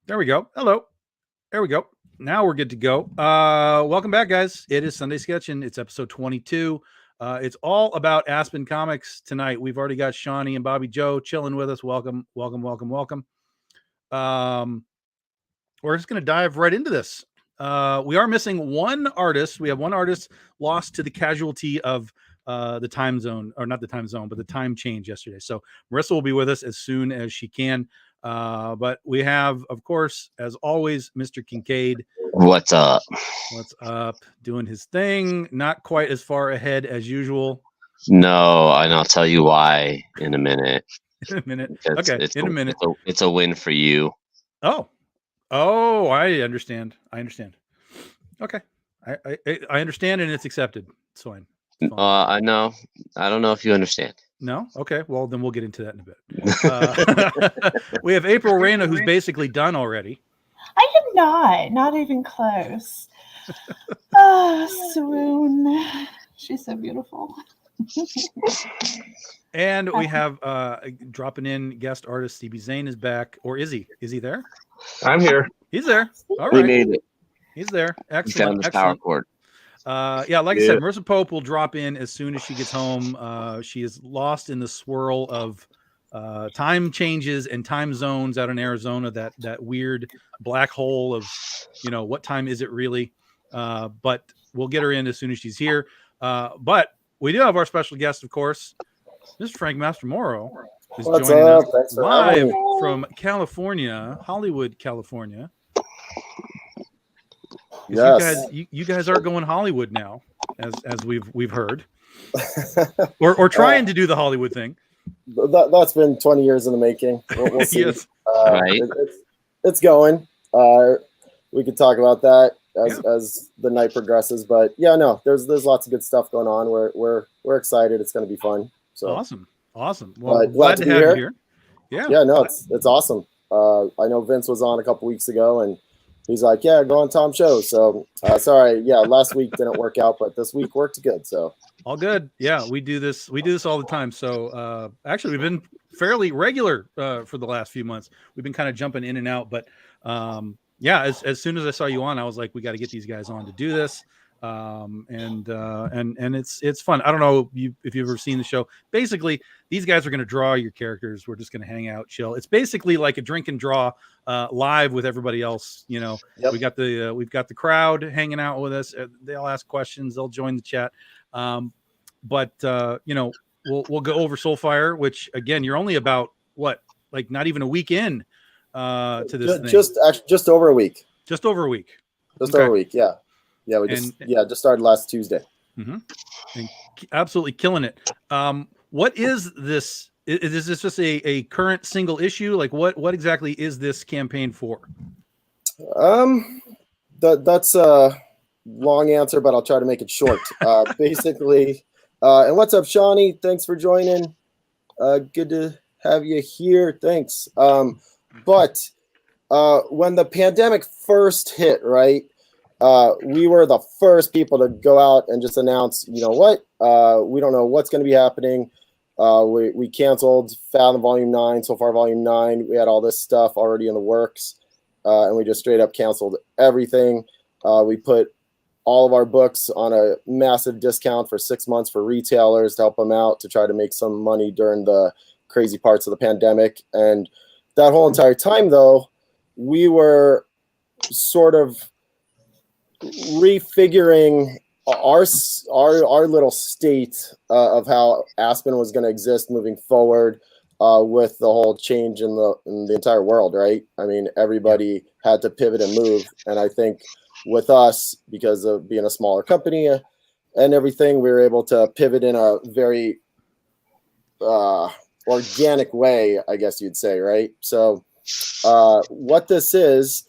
There we go. Hello. There we go. Now we're good to go. Welcome back, guys. It is Sunday Sketchin'. It's episode 22. It's all about Aspen Comics tonight. We've already got Shawnee and Bobby Joe chilling with us. Welcome, welcome, welcome, welcome. We're just going to dive right into this. We are missing one artist. We have one artist lost to the casualty of the time zone, or not the time zone, but the time change yesterday. So Marissa will be with us as soon as she can. But we have, of course, as always, Mr. Kincaid. What's up? What's up? Doing his thing. Not quite as far ahead as usual. No, and I'll tell you why in a minute. In a minute. Okay, in a minute. It's a win for you. Oh, I understand. Okay. I understand, and it's accepted. It's fine. I know. I don't know if you understand. No? Okay. Well, then we'll get into that in a bit. We have April Reyna, who's basically done already. I am not even close. Swoon. She's so beautiful. And we have dropping in guest artist CB Zane is back. Or is he? Is he there? I'm here. He's there. All right. We made it. He's there. Excellent. We found this power cord. Yeah, like I said, Marissa Pope will drop in as soon as she gets home. She is lost in the swirl of time changes and time zones out in Arizona, that weird black hole of, what time is it really? But we'll get her in as soon as she's here. But we do have our special guest, of course. Mr. Frank Mastermoro is joining us live from California, Hollywood, California. Yes. You guys are going Hollywood now, as we've heard, or trying to do the Hollywood thing. That's been 20 years in the making. We'll see. Yes. Right. It's going. We could talk about that as the night progresses, but there's lots of good stuff going on. We're excited. It's going to be fun. So awesome. Well, glad to have you here. Yeah. No, it's awesome. I know Vince was on a couple weeks ago, and he's like, "Yeah, go on Tom's show." So sorry, last week didn't work out, but this week worked good. So all good. Yeah, we do this all the time. So actually, we've been fairly regular for the last few months. We've been kind of jumping in and out, but as soon as I saw you on, I was like, we got to get these guys on to do this. And it's fun. I don't know if you've ever seen the show. Basically, these guys are going to draw your characters. We're just going to hang out, chill. It's basically like a drink and draw live with everybody else. Yep. We've got the crowd hanging out with us. They'll ask questions. They'll join the chat. But we'll go over Soulfire, which again, you're only about not even a week in to this thing. Just over a week. Just over a week. Over a week. Yeah. Yeah, we just started last Tuesday. Mm-hmm. And absolutely killing it. What is this? Is this just a current single issue? Like what exactly is this campaign for? That's a long answer, but I'll try to make it short. Basically, and what's up, Shawnee? Thanks for joining. Good to have you here. Thanks. But when the pandemic first hit, right? we were the first people to go out and just announce, you know what, we don't know what's going to be happening. We canceled Fathom Volume 9, Soulfire Volume 9. We had all this stuff already in the works, and we just straight up canceled everything. We put all of our books on a massive discount for 6 months for retailers to help them out to try to make some money during the crazy parts of the pandemic. And that whole entire time, though, we were sort of refiguring our little state of how Aspen was going to exist moving forward with the whole change in the entire world, right? I mean, everybody had to pivot and move, and I think with us, because of being a smaller company and everything, we were able to pivot in a very organic way, I guess you'd say, right? So what this is,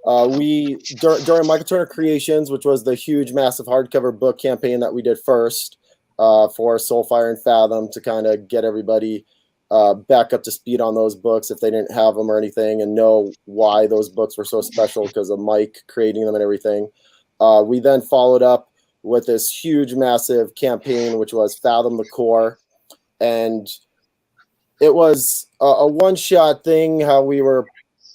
we during Michael Turner Creations, which was the huge, massive hardcover book campaign that we did first for Soulfire and Fathom to kind of get everybody back up to speed on those books if they didn't have them or anything, and know why those books were so special because of Mike creating them and everything. We then followed up with this huge, massive campaign, which was Fathom the Core. And it was a one-shot thing, how we were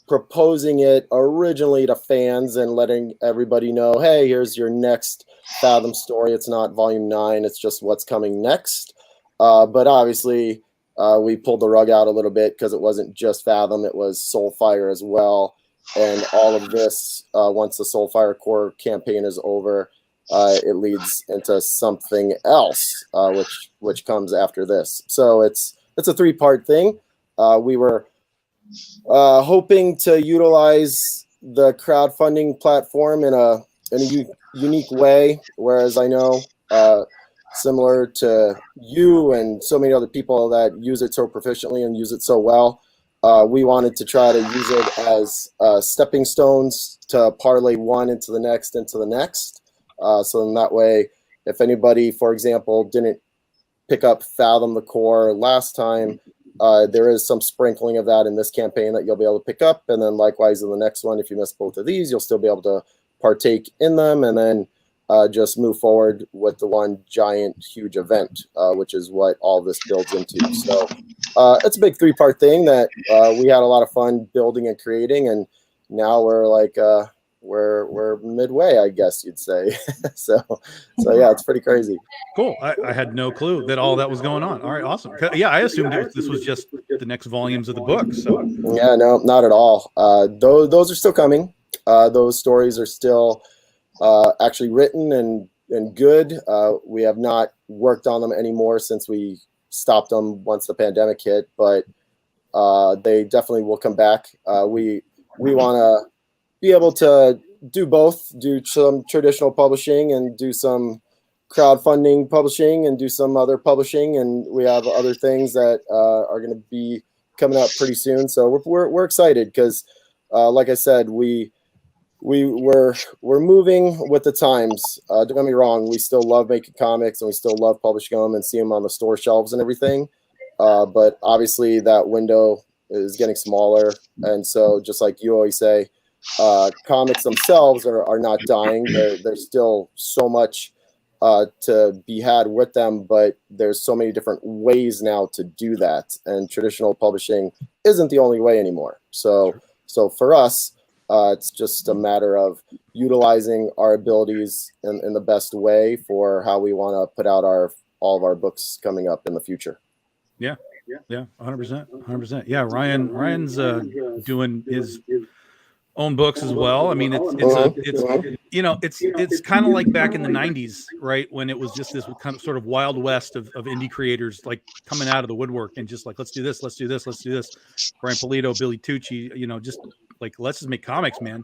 proposing it originally to fans and letting everybody know, hey, here's your next Fathom story. It's not Volume 9. It's just what's coming next. But obviously, we pulled the rug out a little bit because it wasn't just Fathom. It was Soulfire as well. And all of this, once the Soulfire core campaign is over, it leads into something else, which comes after this. So it's a 3-part thing. We were hoping to utilize the crowdfunding platform in a unique way, whereas I know similar to you and so many other people that use it so proficiently and use it so well, we wanted to try to use it as stepping stones to parlay one into the next. So in that way, if anybody, for example, didn't pick up Fathom the Core last time, there is some sprinkling of that in this campaign that you'll be able to pick up. And then likewise in the next one, if you miss both of these, you'll still be able to partake in them, and then just move forward with the one giant, huge event, which is what all this builds into. So it's a big 3-part thing that we had a lot of fun building and creating, and now we're like we're midway, I guess you'd say. so yeah, it's pretty crazy. Cool. I had no clue that all that was going on. All right, awesome. Yeah, I assumed this was just the next volumes of the book. So yeah, no, not at all. Those are still coming. Those stories are still actually written and good. We have not worked on them anymore since we stopped them once the pandemic hit, but they definitely will come back. We want to be able to do both, do some traditional publishing and do some crowdfunding publishing and do some other publishing, and we have other things that are going to be coming up pretty soon. So we're excited because, like I said, we're moving with the times. Don't get me wrong, we still love making comics and we still love publishing them and seeing them on the store shelves and everything. But obviously that window is getting smaller, and so just like you always say, comics themselves are not dying. There's still so much to be had with them, but there's so many different ways now to do that, and traditional publishing isn't the only way anymore. So for us, it's just a matter of utilizing our abilities in the best way for how we want to put out all of our books coming up in the future. Yeah, 100%. Yeah, Ryan's doing his own books as well. I mean, it's kind of like back in the 90s, right, when it was just this kind of sort of wild west of indie creators like coming out of the woodwork and just like, let's do this. Brian Polito, Billy Tucci, just like, let's just make comics, man.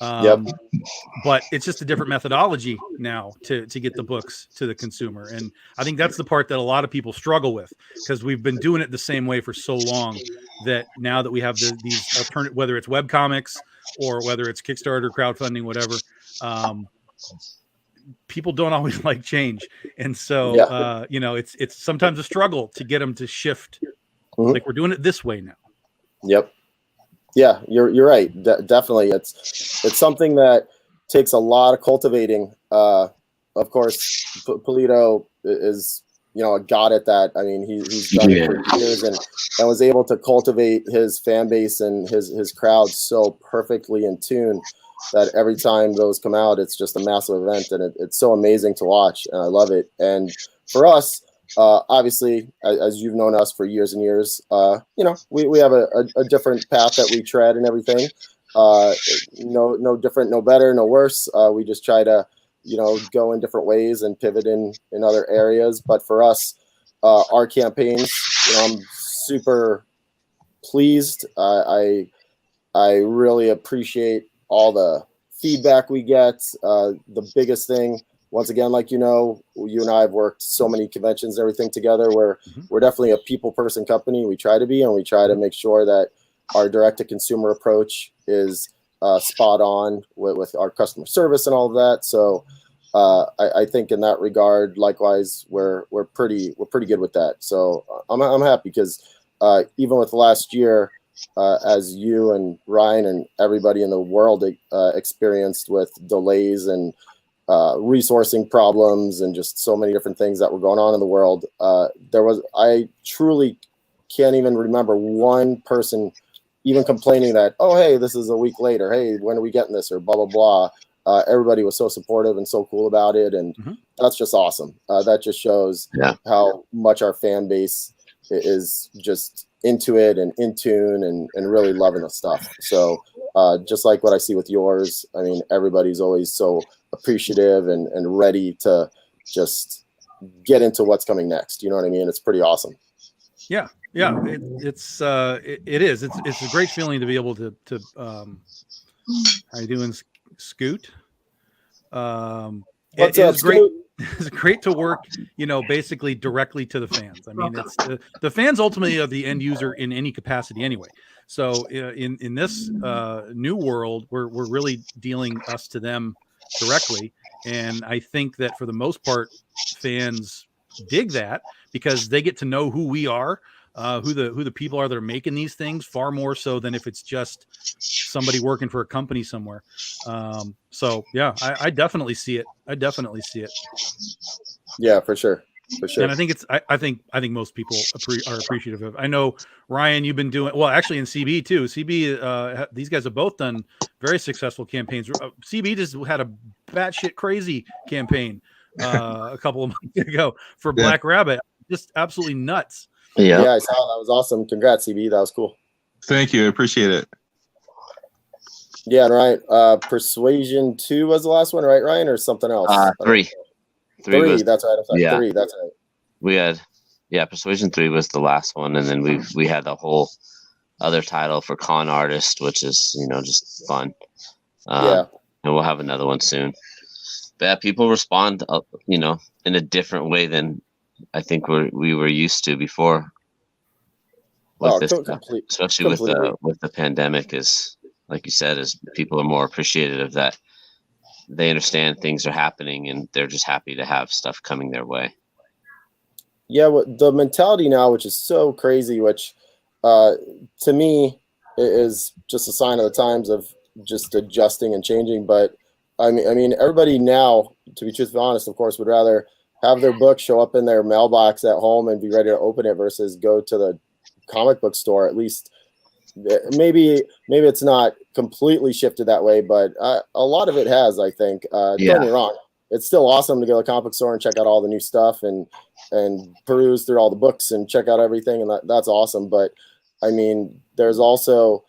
But it's just a different methodology now to get the books to the consumer, and I think that's the part that a lot of people struggle with, because we've been doing it the same way for so long that now that we have these alternate, whether it's web comics or whether it's Kickstarter, crowdfunding, whatever, people don't always like change, and so it's sometimes a struggle to get them to shift. Like, we're doing it this way now. Yep. Yeah, you're right. Definitely, it's something that takes a lot of cultivating. Of course, Polito is, you know, a god at that. I mean, he's done it for years and was able to cultivate his fan base and his crowd so perfectly in tune that every time those come out, it's just a massive event, and it's so amazing to watch, and I love it. And for us, obviously, as you've known us for years and years, you know, we have a different path that we tread and everything. No different, no better, no worse. We just try to, you know, go in different ways and pivot in other areas. But for us, our campaigns, you know, I'm super pleased. I really appreciate all the feedback we get. The biggest thing, once again, like, you know, you and I have worked so many conventions and everything together, where we're definitely a people person company. We try to be, and we try to make sure that our direct to consumer approach is spot on with our customer service and all of that. So I think in that regard, likewise, we're pretty good with that. So I'm happy because even with last year, as you and Ryan and everybody in the world experienced with delays and resourcing problems and just so many different things that were going on in the world, I truly can't even remember one person even complaining that, oh, hey, this is a week later. Hey, when are we getting this? Or blah, blah, blah. Everybody was so supportive and so cool about it. And that's just awesome. That just shows how much our fan base is just into it and in tune and really loving the stuff. So just like what I see with yours, I mean, everybody's always so appreciative and ready to just get into what's coming next. You know what I mean? It's pretty awesome. Yeah. Yeah. It's a great feeling to be able to how you doing, Scoot? What's up, great. Scoot? It's great to work, you know, basically directly to the fans. I mean, it's the fans ultimately are the end user in any capacity anyway. So in this new world, we're really dealing us to them directly. And I think that for the most part, fans dig that because they get to know who we are, who the people are that are making these things, far more so than if it's just somebody working for a company somewhere. So yeah, I definitely see it. Yeah, for sure. And I think I think most people are appreciative of. I know, Ryan, you've been doing well, actually in CB too. CB, these guys have both done very successful campaigns. CB just had a batshit crazy campaign a couple of months ago for Black Rabbit. Just absolutely nuts. Yeah, I saw that. Was awesome. Congrats, CB. That was cool. Thank you. I appreciate it. Yeah, right. Persuasion 2 was the last one, right, Ryan, or something else? 3. Three. That's right. I'm sorry. Yeah. 3. That's right. We had, Persuasion 3 was the last one, and then we had the whole other title for Con Artist, which is, you know, just fun. And we'll have another one soon. But yeah, people respond, you know, in a different way than I think we were used to before. With this stuff, especially with the pandemic, is like you said, is people are more appreciative of that. They understand things are happening, and they're just happy to have stuff coming their way. Yeah, the mentality now, which is so crazy, which to me is just a sign of the times of just adjusting and changing. But I mean, everybody now, to be truthfully honest, of course, would rather have their book show up in their mailbox at home and be ready to open it versus go to the comic book store. At least maybe it's not completely shifted that way, but a lot of it has, I think. Don't get me wrong, it's still awesome to go to the comic book store and check out all the new stuff and peruse through all the books and check out everything, and that's awesome. But I mean, there's also,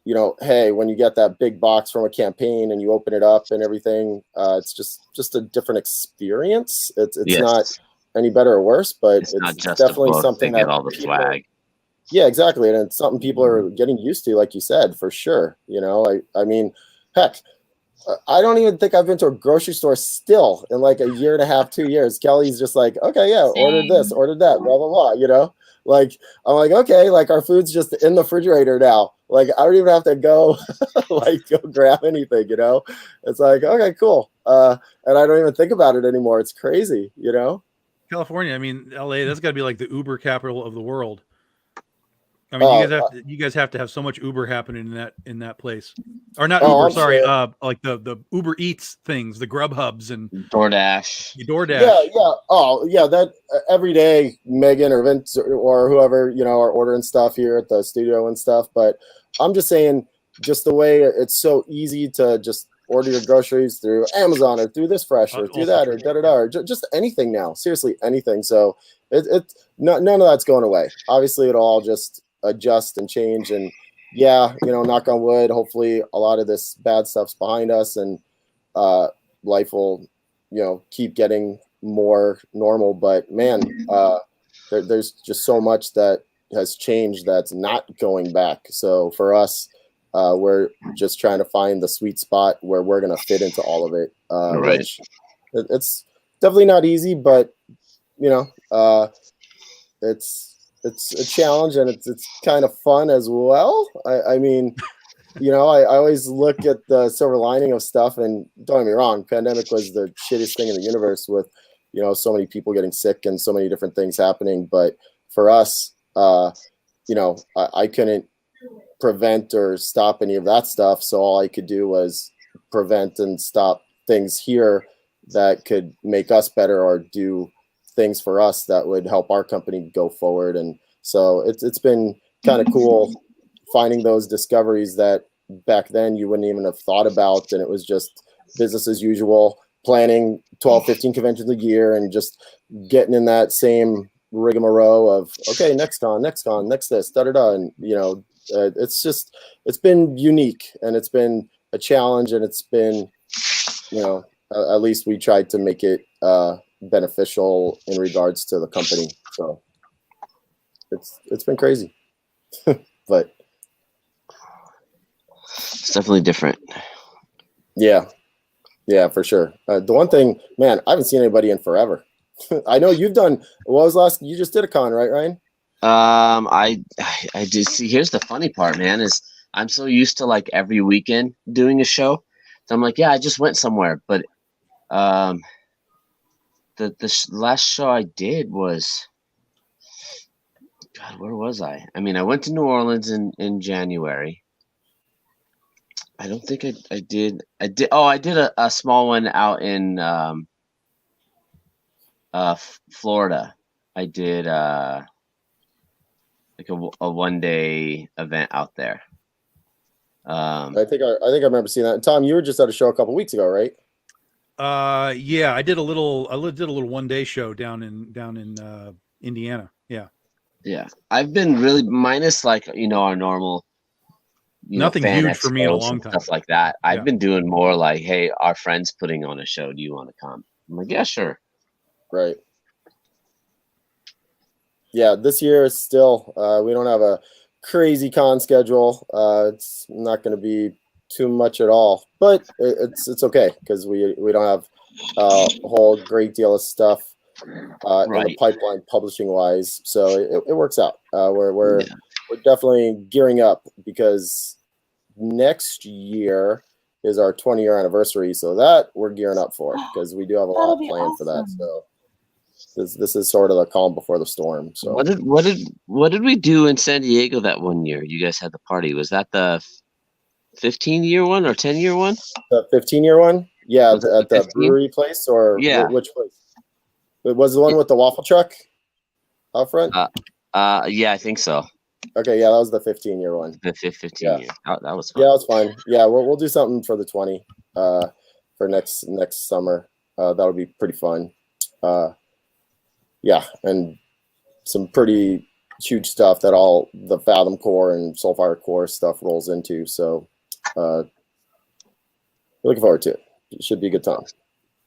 you know, hey, when you get that big box from a campaign and you open it up and everything, it's just a different experience. It's not any better or worse, but it's definitely something that all the swag. Yeah, exactly. And it's something people are getting used to, like you said, for sure. You know, I mean, heck, I don't even think I've been to a grocery store still in like a year and a half, 2 years. Kelly's just like, okay, yeah, ordered this, ordered that, blah, blah, blah, you know? Like, I'm like, okay, like our food's just in the refrigerator now. Like, I don't even have to go, go grab anything, you know? It's like, okay, cool. And I don't even think about it anymore. It's crazy, you know? California, I mean, LA, that's got to be like the Uber capital of the world. I mean, you guys have to have so much Uber happening in that place, or not Uber. I'm Sorry, sure. like the Uber Eats things, the Grub Hubs and DoorDash. DoorDash. Yeah. Oh, yeah. That every day, Megan or Vince or whoever are ordering stuff here at the studio and stuff. But I'm just saying, just the way it's so easy to just order your groceries through Amazon or through this fresh or through that or or just anything now. Seriously, anything. So none of that's going away. Obviously, it'll all just adjust and change. And yeah, knock on wood. Hopefully, a lot of this bad stuff's behind us, and life will, keep getting more normal. But man, there's just so much that has changed that's not going back. So for us, we're just trying to find the sweet spot where we're going to fit into all of it. Right. Which it's definitely not easy, but it's a challenge, and it's kind of fun as well. I mean, I always look at the silver lining of stuff, and don't get me wrong, pandemic was the shittiest thing in the universe with, so many people getting sick and so many different things happening. But for us, I couldn't prevent or stop any of that stuff. So all I could do was prevent and stop things here that could make us better or do things for us that would help our company go forward. And so it's been kind of cool finding those discoveries that back then you wouldn't even have thought about. And it was just business as usual, planning 12, 15 conventions a year and just getting in that same rigmarole of, okay, next con, next this, da-da-da. And, it's been unique, and it's been a challenge, and it's been, at least we tried to make it beneficial in regards to the company. So it's been crazy, but it's definitely different. Yeah, for sure. The one thing, man, I haven't seen anybody in forever. I know you've done. What was you just did a con, right, Ryan? I did see. Here's the funny part, man, is I'm so used to like every weekend doing a show. So I'm like, yeah, I just went somewhere. But the last show I did was, God, where was I? I mean, I went to New Orleans in January. I don't think I did. Oh, I did a small one out in Florida. I did like a 1-day event out there. I think I remember seeing that. Tom, you were just at a show a couple weeks ago, right? Yeah, I did a little 1-day show down in Indiana. Yeah. I've been really minus like our normal nothing fan huge for me in a expos long and time. stuff like that. Yeah. I've been doing more like, hey, our friend's putting on a show, do you want to come? I'm like, yeah, sure. Right. Yeah, this year is still we don't have a crazy con schedule. It's not going to be too much at all, but it's okay because we don't have a whole great deal of stuff in the pipeline publishing wise, so it works out. We're definitely gearing up because next year is our 20-year anniversary, so that we're gearing up for because we do have a lot planned for that. So this is sort of the calm before the storm. So what did we do in San Diego that one year? You guys had the party. Was that the 15-year one or 10-year one? The 15-year one? Yeah, at the 15? brewery place or which place? It was the one with the waffle truck out front? Yeah, I think so. Okay, yeah, that was the 15-year one. The 15 year. That was fun. Yeah, that's fine. Yeah, we'll do something for the 20 for next summer. That'll be pretty fun. Yeah, and some pretty huge stuff that all the Fathom core and Soulfire core stuff rolls into. So looking forward to it. It should be a good time.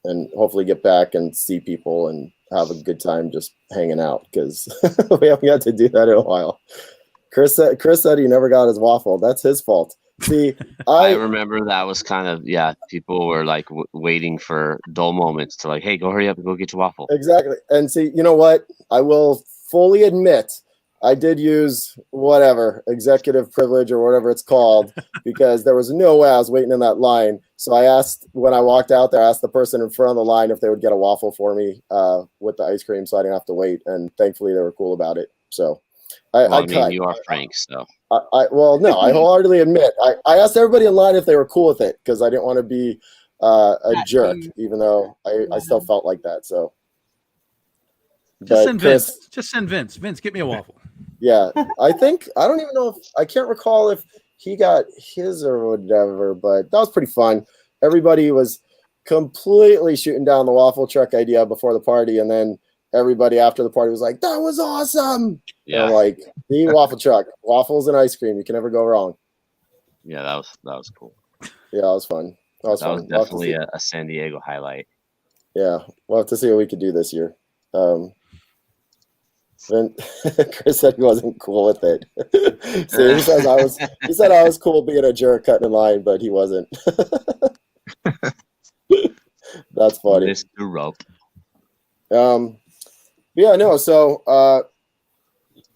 And hopefully get back and see people and have a good time just hanging out because we haven't got to do that in a while. Chris said he never got his waffle. That's his fault. See, I remember that was kind of, people were like waiting for dull moments to like, hey, go hurry up and go get your waffle. Exactly. And see, you know what? I will fully admit I did use whatever executive privilege or whatever it's called because there was no way I was waiting in that line. So I asked when I walked out there, I asked the person in front of the line if they would get a waffle for me with the ice cream so I didn't have to wait. And thankfully they were cool about it. So I mean, you are Frank, so. Well, no, I wholeheartedly admit. I asked everybody in line if they were cool with it because I didn't want to be a jerk, even though I still felt like that. So. Just send Vince. Just send Vince. Vince, get me a waffle. Yeah, I don't even know if I can't recall if he got his or whatever, but that was pretty fun. Everybody was completely shooting down the waffle truck idea before the party, and then everybody after the party was like, "That was awesome!" Yeah, and I'm like, the waffle truck, waffles and ice cream, you can never go wrong. Yeah, that was cool. Yeah, that was fun. That was definitely a San Diego highlight. Yeah, we'll have to see what we could do this year. Then Chris said he wasn't cool with it. So he said I was cool being a jerk cutting in line, but he wasn't. That's funny. Mr. Rope. Yeah, no. So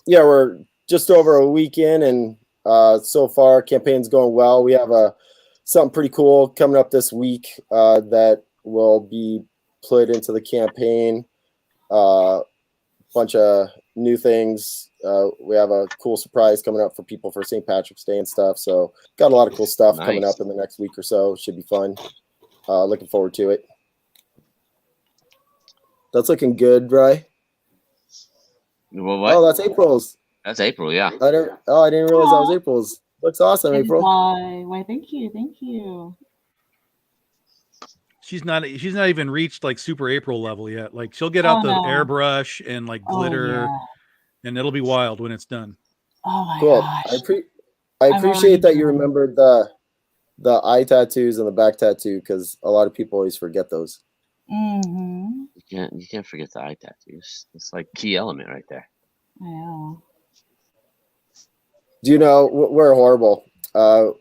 yeah, we're just over a week in, and so far campaign's going well. We have something pretty cool coming up this week that will be put into the campaign. Bunch of new things. We have a cool surprise coming up for people for St. Patrick's Day and stuff. So got a lot of cool stuff coming up in the next week or so. Should be fun. Looking forward to it. That's looking good, Bri. Well, what? Oh, that's April's. That's April, yeah. I didn't realize that was April's. Looks awesome, April. Why? Thank you. She's not even reached like super April level yet. Like she'll get out the airbrush and like glitter, and it'll be wild when it's done. Oh my cool. gosh! I appreciate that you remembered the eye tattoos and the back tattoo because a lot of people always forget those. Mm-hmm. You can't forget the eye tattoos. It's like key element right there. I know. Do you know we're horrible? No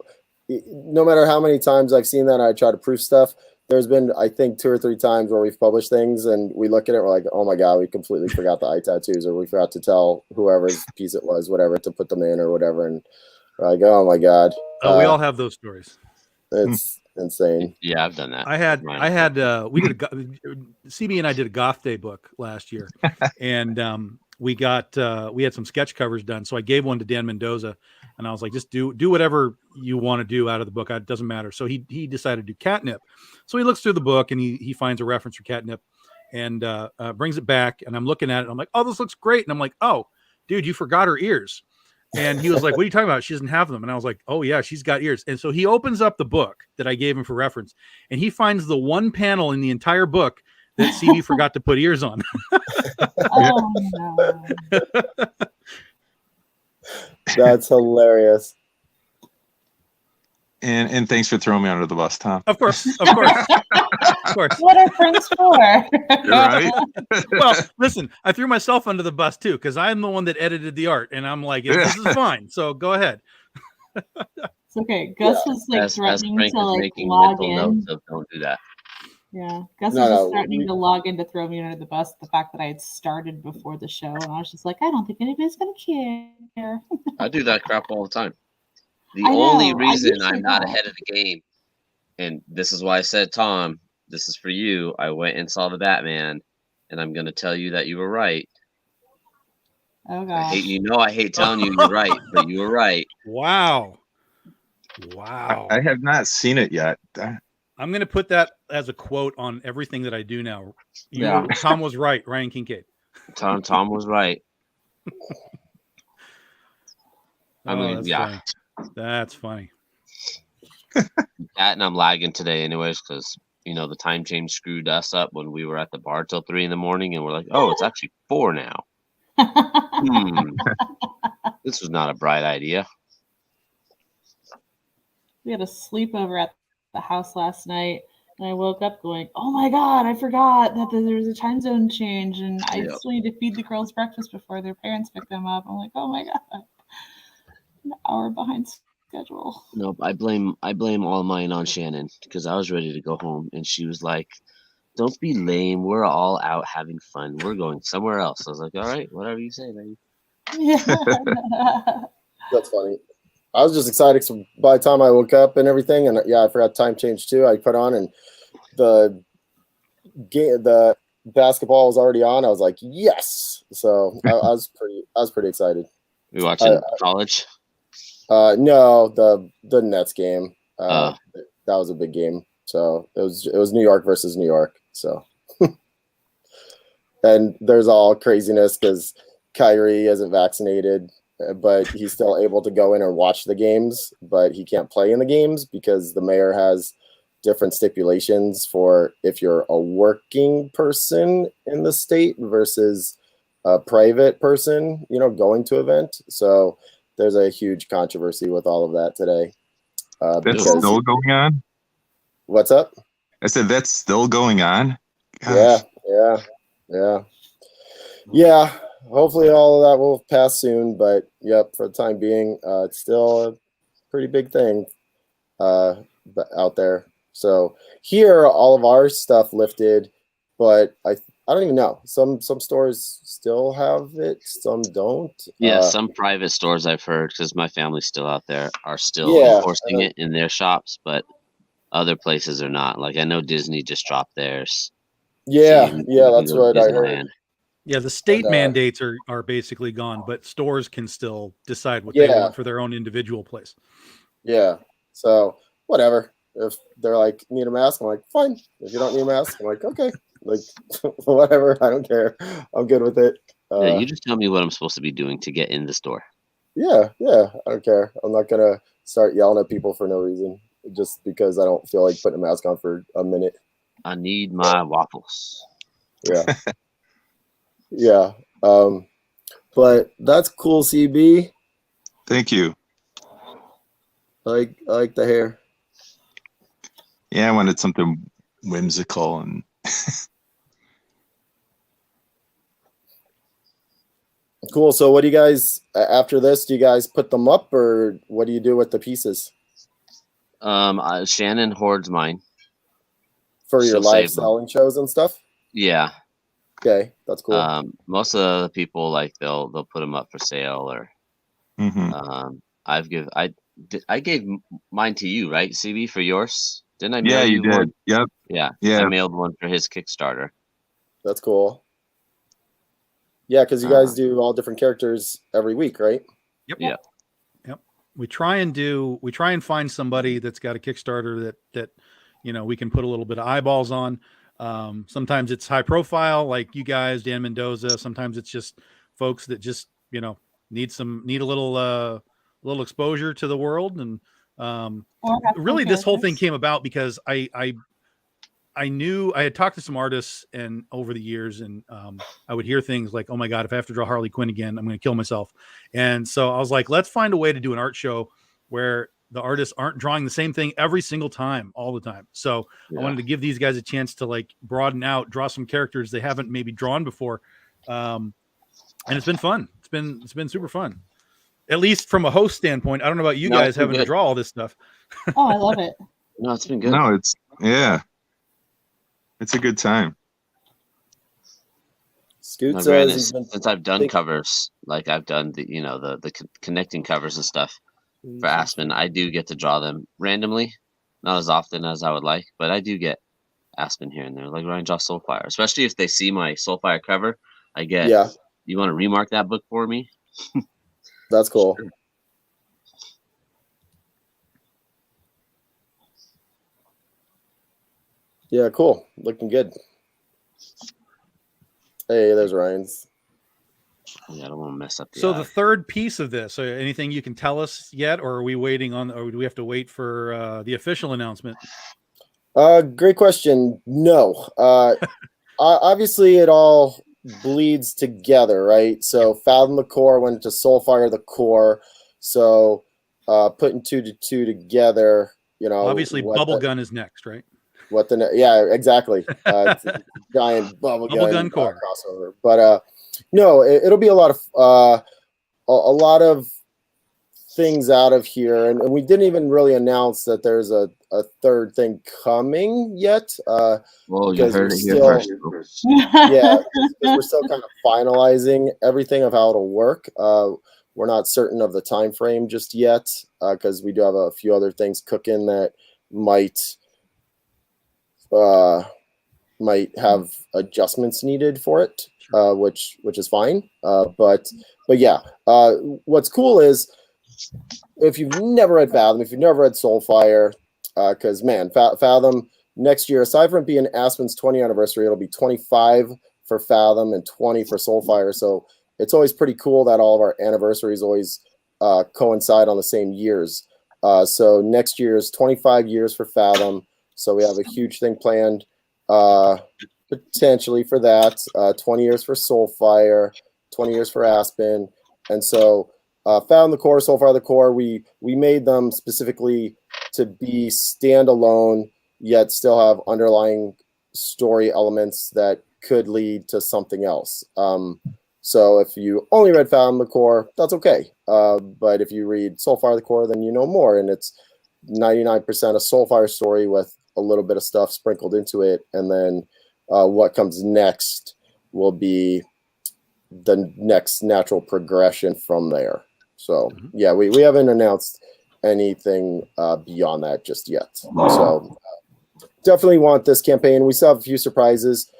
matter how many times I've seen that, I try to proof stuff. There's been, I think, 2 or 3 times where we've published things and we look at it, we're like, oh my God, we completely forgot the eye tattoos, or we forgot to tell whoever's piece it was, whatever, to put them in or whatever. And we're like, oh my God. Oh, we all have those stories. It's insane. Yeah, I've done that. We did CB and I did a Goth Day book last year, and we had some sketch covers done. So I gave one to Dan Mendoza, and I was like, just do whatever you want to do out of the book. It doesn't matter. So he decided to do catnip. So he looks through the book and he finds a reference for catnip and brings it back. And I'm looking at it. And I'm like, oh, this looks great. And I'm like, oh, dude, you forgot her ears. And he was like, what are you talking about? She doesn't have them. And I was like, oh yeah, she's got ears. And so he opens up the book that I gave him for reference, and he finds the one panel in the entire book that CB forgot to put ears on. Oh no. That's hilarious. And thanks for throwing me under the bus, Tom. Of course. What are friends for? You're right. Well, listen, I threw myself under the bus too, because I'm the one that edited the art, and I'm like, this is fine. So go ahead. It's okay. Gus was like threatening Frank to like making log mental in. notes of don't do that. Yeah, Gus was just threatening to log in to throw me under the bus. The fact that I had started before the show, and I was just like, I don't think anybody's gonna care. I do that crap all the time. The only reason I'm not ahead of the game, and this is why I said, Tom, this is for you. I went and saw the Batman, and I'm going to tell you that you were right. Oh gosh. I hate telling you you're right, but you were right. Wow. I have not seen it yet. I'm going to put that as a quote on everything that I do now. Tom was right, Ryan Kincaid. Tom was right. Funny. That's funny. That, and I'm lagging today anyways because the time change screwed us up when we were at the bar till 3 a.m, and we're like, oh, it's actually 4 now. This was not a bright idea. We had a sleepover at the house last night, and I woke up going, oh my God, I forgot that there was a time zone change, and I still need to feed the girls breakfast before their parents pick them up. I'm like, oh my God. An hour behind schedule. Nope, I blame all mine on Shannon because I was ready to go home and she was like, "Don't be lame. We're all out having fun. We're going somewhere else." I was like, "All right, whatever you say, baby." Yeah. That's funny. I was just excited because by the time I woke up and everything, and I forgot time change too. I put on and the basketball was already on. I was like, yes. So I was pretty excited. We watching college? No, the Nets game. That was a big game. So it was New York versus New York. So, and there's all craziness because Kyrie isn't vaccinated, but he's still able to go in and watch the games, but he can't play in the games because the mayor has different stipulations for if you're a working person in the state versus a private person, going to event. So there's a huge controversy with all of that today. That's still going on? What's up? I said that's still going on? Gosh. Yeah. Hopefully all of that will pass soon, but yep, for the time being, it's still a pretty big thing out there. So here, all of our stuff lifted, but I don't even know. Some stores still have it, some don't. Yeah, some private stores I've heard, because my family's still out there, are still enforcing it in their shops, but other places are not. Like I know Disney just dropped theirs. Yeah, that's what I heard. Yeah, the state mandates are basically gone, but stores can still decide what they want for their own individual place. Yeah, so whatever. If they're like, need a mask, I'm like, fine. If you don't need a mask, I'm like, okay. Like, whatever. I don't care. I'm good with it. Yeah, you just tell me what I'm supposed to be doing to get in the store. Yeah. I don't care. I'm not going to start yelling at people for no reason just because I don't feel like putting a mask on for a minute. I need my waffles. Yeah. Yeah. But that's cool, CB. Thank you. I like the hair. Yeah, I wanted something whimsical and cool. So what do you guys, after this, do you guys put them up or what do you do with the pieces? Shannon hoards mine. For your live selling shows and stuff? Yeah. Okay, that's cool. Most of the people, like, they'll put them up for sale or I gave mine to you, right, CB, for yours? Didn't I mail you did. One? Yep. Yeah. I mailed one for his Kickstarter. That's cool. Yeah, because you guys do all different characters every week, right? Yep. Yeah. Yep. We try and find somebody that's got a Kickstarter that we can put a little bit of eyeballs on. Sometimes it's high profile, like you guys, Dan Mendoza. Sometimes it's just folks that just need a little exposure to the world. And really, this whole thing came about because I knew I had talked to some artists and over the years, and I would hear things like, "Oh my God, if I have to draw Harley Quinn again, I'm going to kill myself." And so I was like, "Let's find a way to do an art show where the artists aren't drawing the same thing every single time, all the time." So I wanted to give these guys a chance to like broaden out, draw some characters they haven't maybe drawn before, and it's been fun. It's been super fun, at least from a host standpoint. I don't know about you guys having to draw all this stuff. Oh, I love it. No, it's been good. No, it's a good time. Scoot says since I've done covers, like I've done the connecting covers and stuff for Aspen, I do get to draw them randomly, not as often as I would like, but I do get Aspen here and there. Like Ryan draws Soulfire, especially if they see my Soulfire cover, I get. Yeah. You want to remark that book for me? That's cool. Sure. Yeah, cool. Looking good. Hey, there's Ryan's. Yeah, I don't want to mess up the third piece of this, anything you can tell us yet, or are we waiting on, or do we have to wait for the official announcement? Great question. No. Obviously it all bleeds together, right? So Fathom the Core went to Soulfire the Core. So putting 2 to 2 together, obviously Bubblegun is next, right? Exactly. Giant Bubblegun core crossover. But no, it'll be a lot of things out of here, and we didn't even really announce that there's a third thing coming yet. Well, you heard it here first. Yeah, because we're still kind of finalizing everything of how it'll work. We're not certain of the time frame just yet because we do have a few other things cooking that might have adjustments needed for it. which is fine. But yeah, what's cool is if you've never read Fathom, if you've never read Soulfire, because man, Fathom next year, aside from being Aspen's 20th anniversary, it'll be 25 for Fathom and 20 for Soulfire. So it's always pretty cool that all of our anniversaries always coincide on the same years. So next year is 25 years for Fathom. So we have a huge thing planned potentially for that. 20 years for Soulfire, 20 years for Aspen. And so Fathom the Core, Soulfire the Core, we made them specifically to be standalone, yet still have underlying story elements that could lead to something else. So if you only read Fathom the Core, that's okay. But if you read Soulfire the Core, then you know more. And it's 99% a Soulfire story with a little bit of stuff sprinkled into it. And then what comes next will be the next natural progression from there. So yeah, we haven't announced anything beyond that just yet. So definitely want this campaign. We still have a few surprises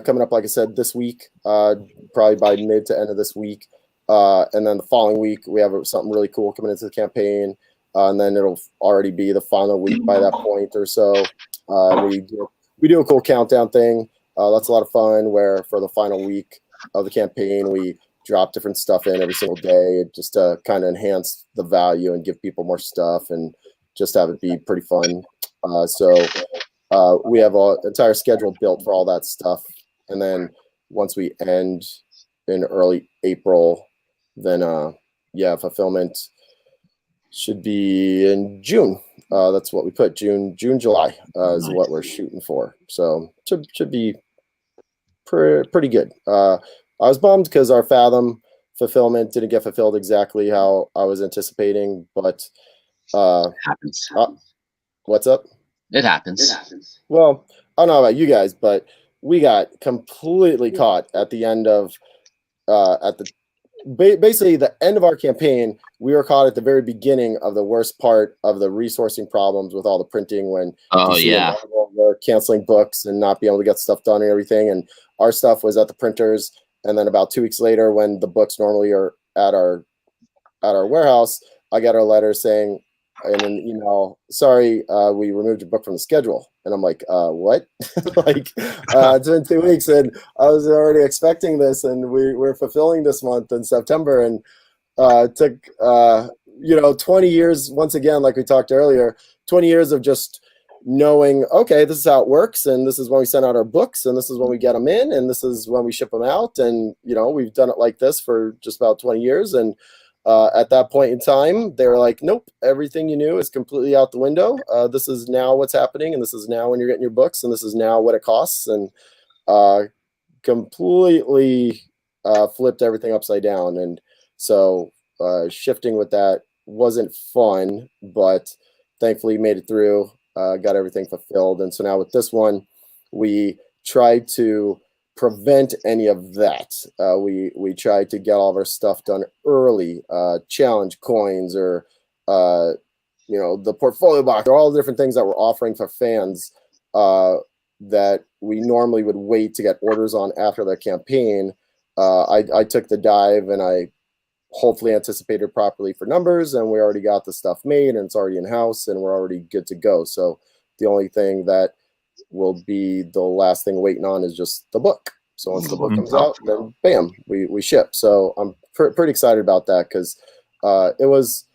coming up, like I said, this week, probably by mid to end of this week. And then the following week, we have something really cool coming into the campaign. And then it'll already be the final week by that point or so. We do a cool countdown thing. That's a lot of fun, where for the final week of the campaign, we drop different stuff in every single day just to kind of enhance the value and give people more stuff and just have it be pretty fun. So we have an entire schedule built for all that stuff. And then once we end in early April, then fulfillment should be in June. That's what we put. June, July is what we're shooting for. So should be pretty good. I was bummed because our Fathom fulfillment didn't get fulfilled exactly how I was anticipating, but happens. What's up? It happens. Well, I don't know about you guys, but we got completely caught at the end of basically the end of our campaign. We were caught at the very beginning of the worst part of the resourcing problems with all the printing when DC and Marvel were canceling books and not being able to get stuff done and everything. And our stuff was at the printers. And then about 2 weeks later, when the books normally are at our warehouse, I got a letter saying in an email, sorry, we removed your book from the schedule. And I'm like, what? Like, it's been 2 weeks and I was already expecting this, and we're fulfilling this month in September. And it took 20 years, once again, like we talked earlier, 20 years of just knowing, okay, this is how it works, and this is when we send out our books, and this is when we get them in, and this is when we ship them out. And we've done it like this for just about 20 years. And at that point in time, they were like, nope, everything you knew is completely out the window. This is now what's happening, and this is now when you're getting your books, and this is now what it costs. And completely flipped everything upside down. And so shifting with that wasn't fun, but thankfully made it through, got everything fulfilled. And so now with this one, we tried to prevent any of that. We tried to get all of our stuff done early, challenge coins, or the portfolio box, or all the different things that we're offering for fans that we normally would wait to get orders on after the campaign. I took the dive, and I hopefully anticipated properly for numbers, and we already got the stuff made, and it's already in house, and we're already good to go. So the only thing that will be the last thing waiting on is just the book. So once the book comes out, then bam, we ship. So I'm pretty excited about that, because it was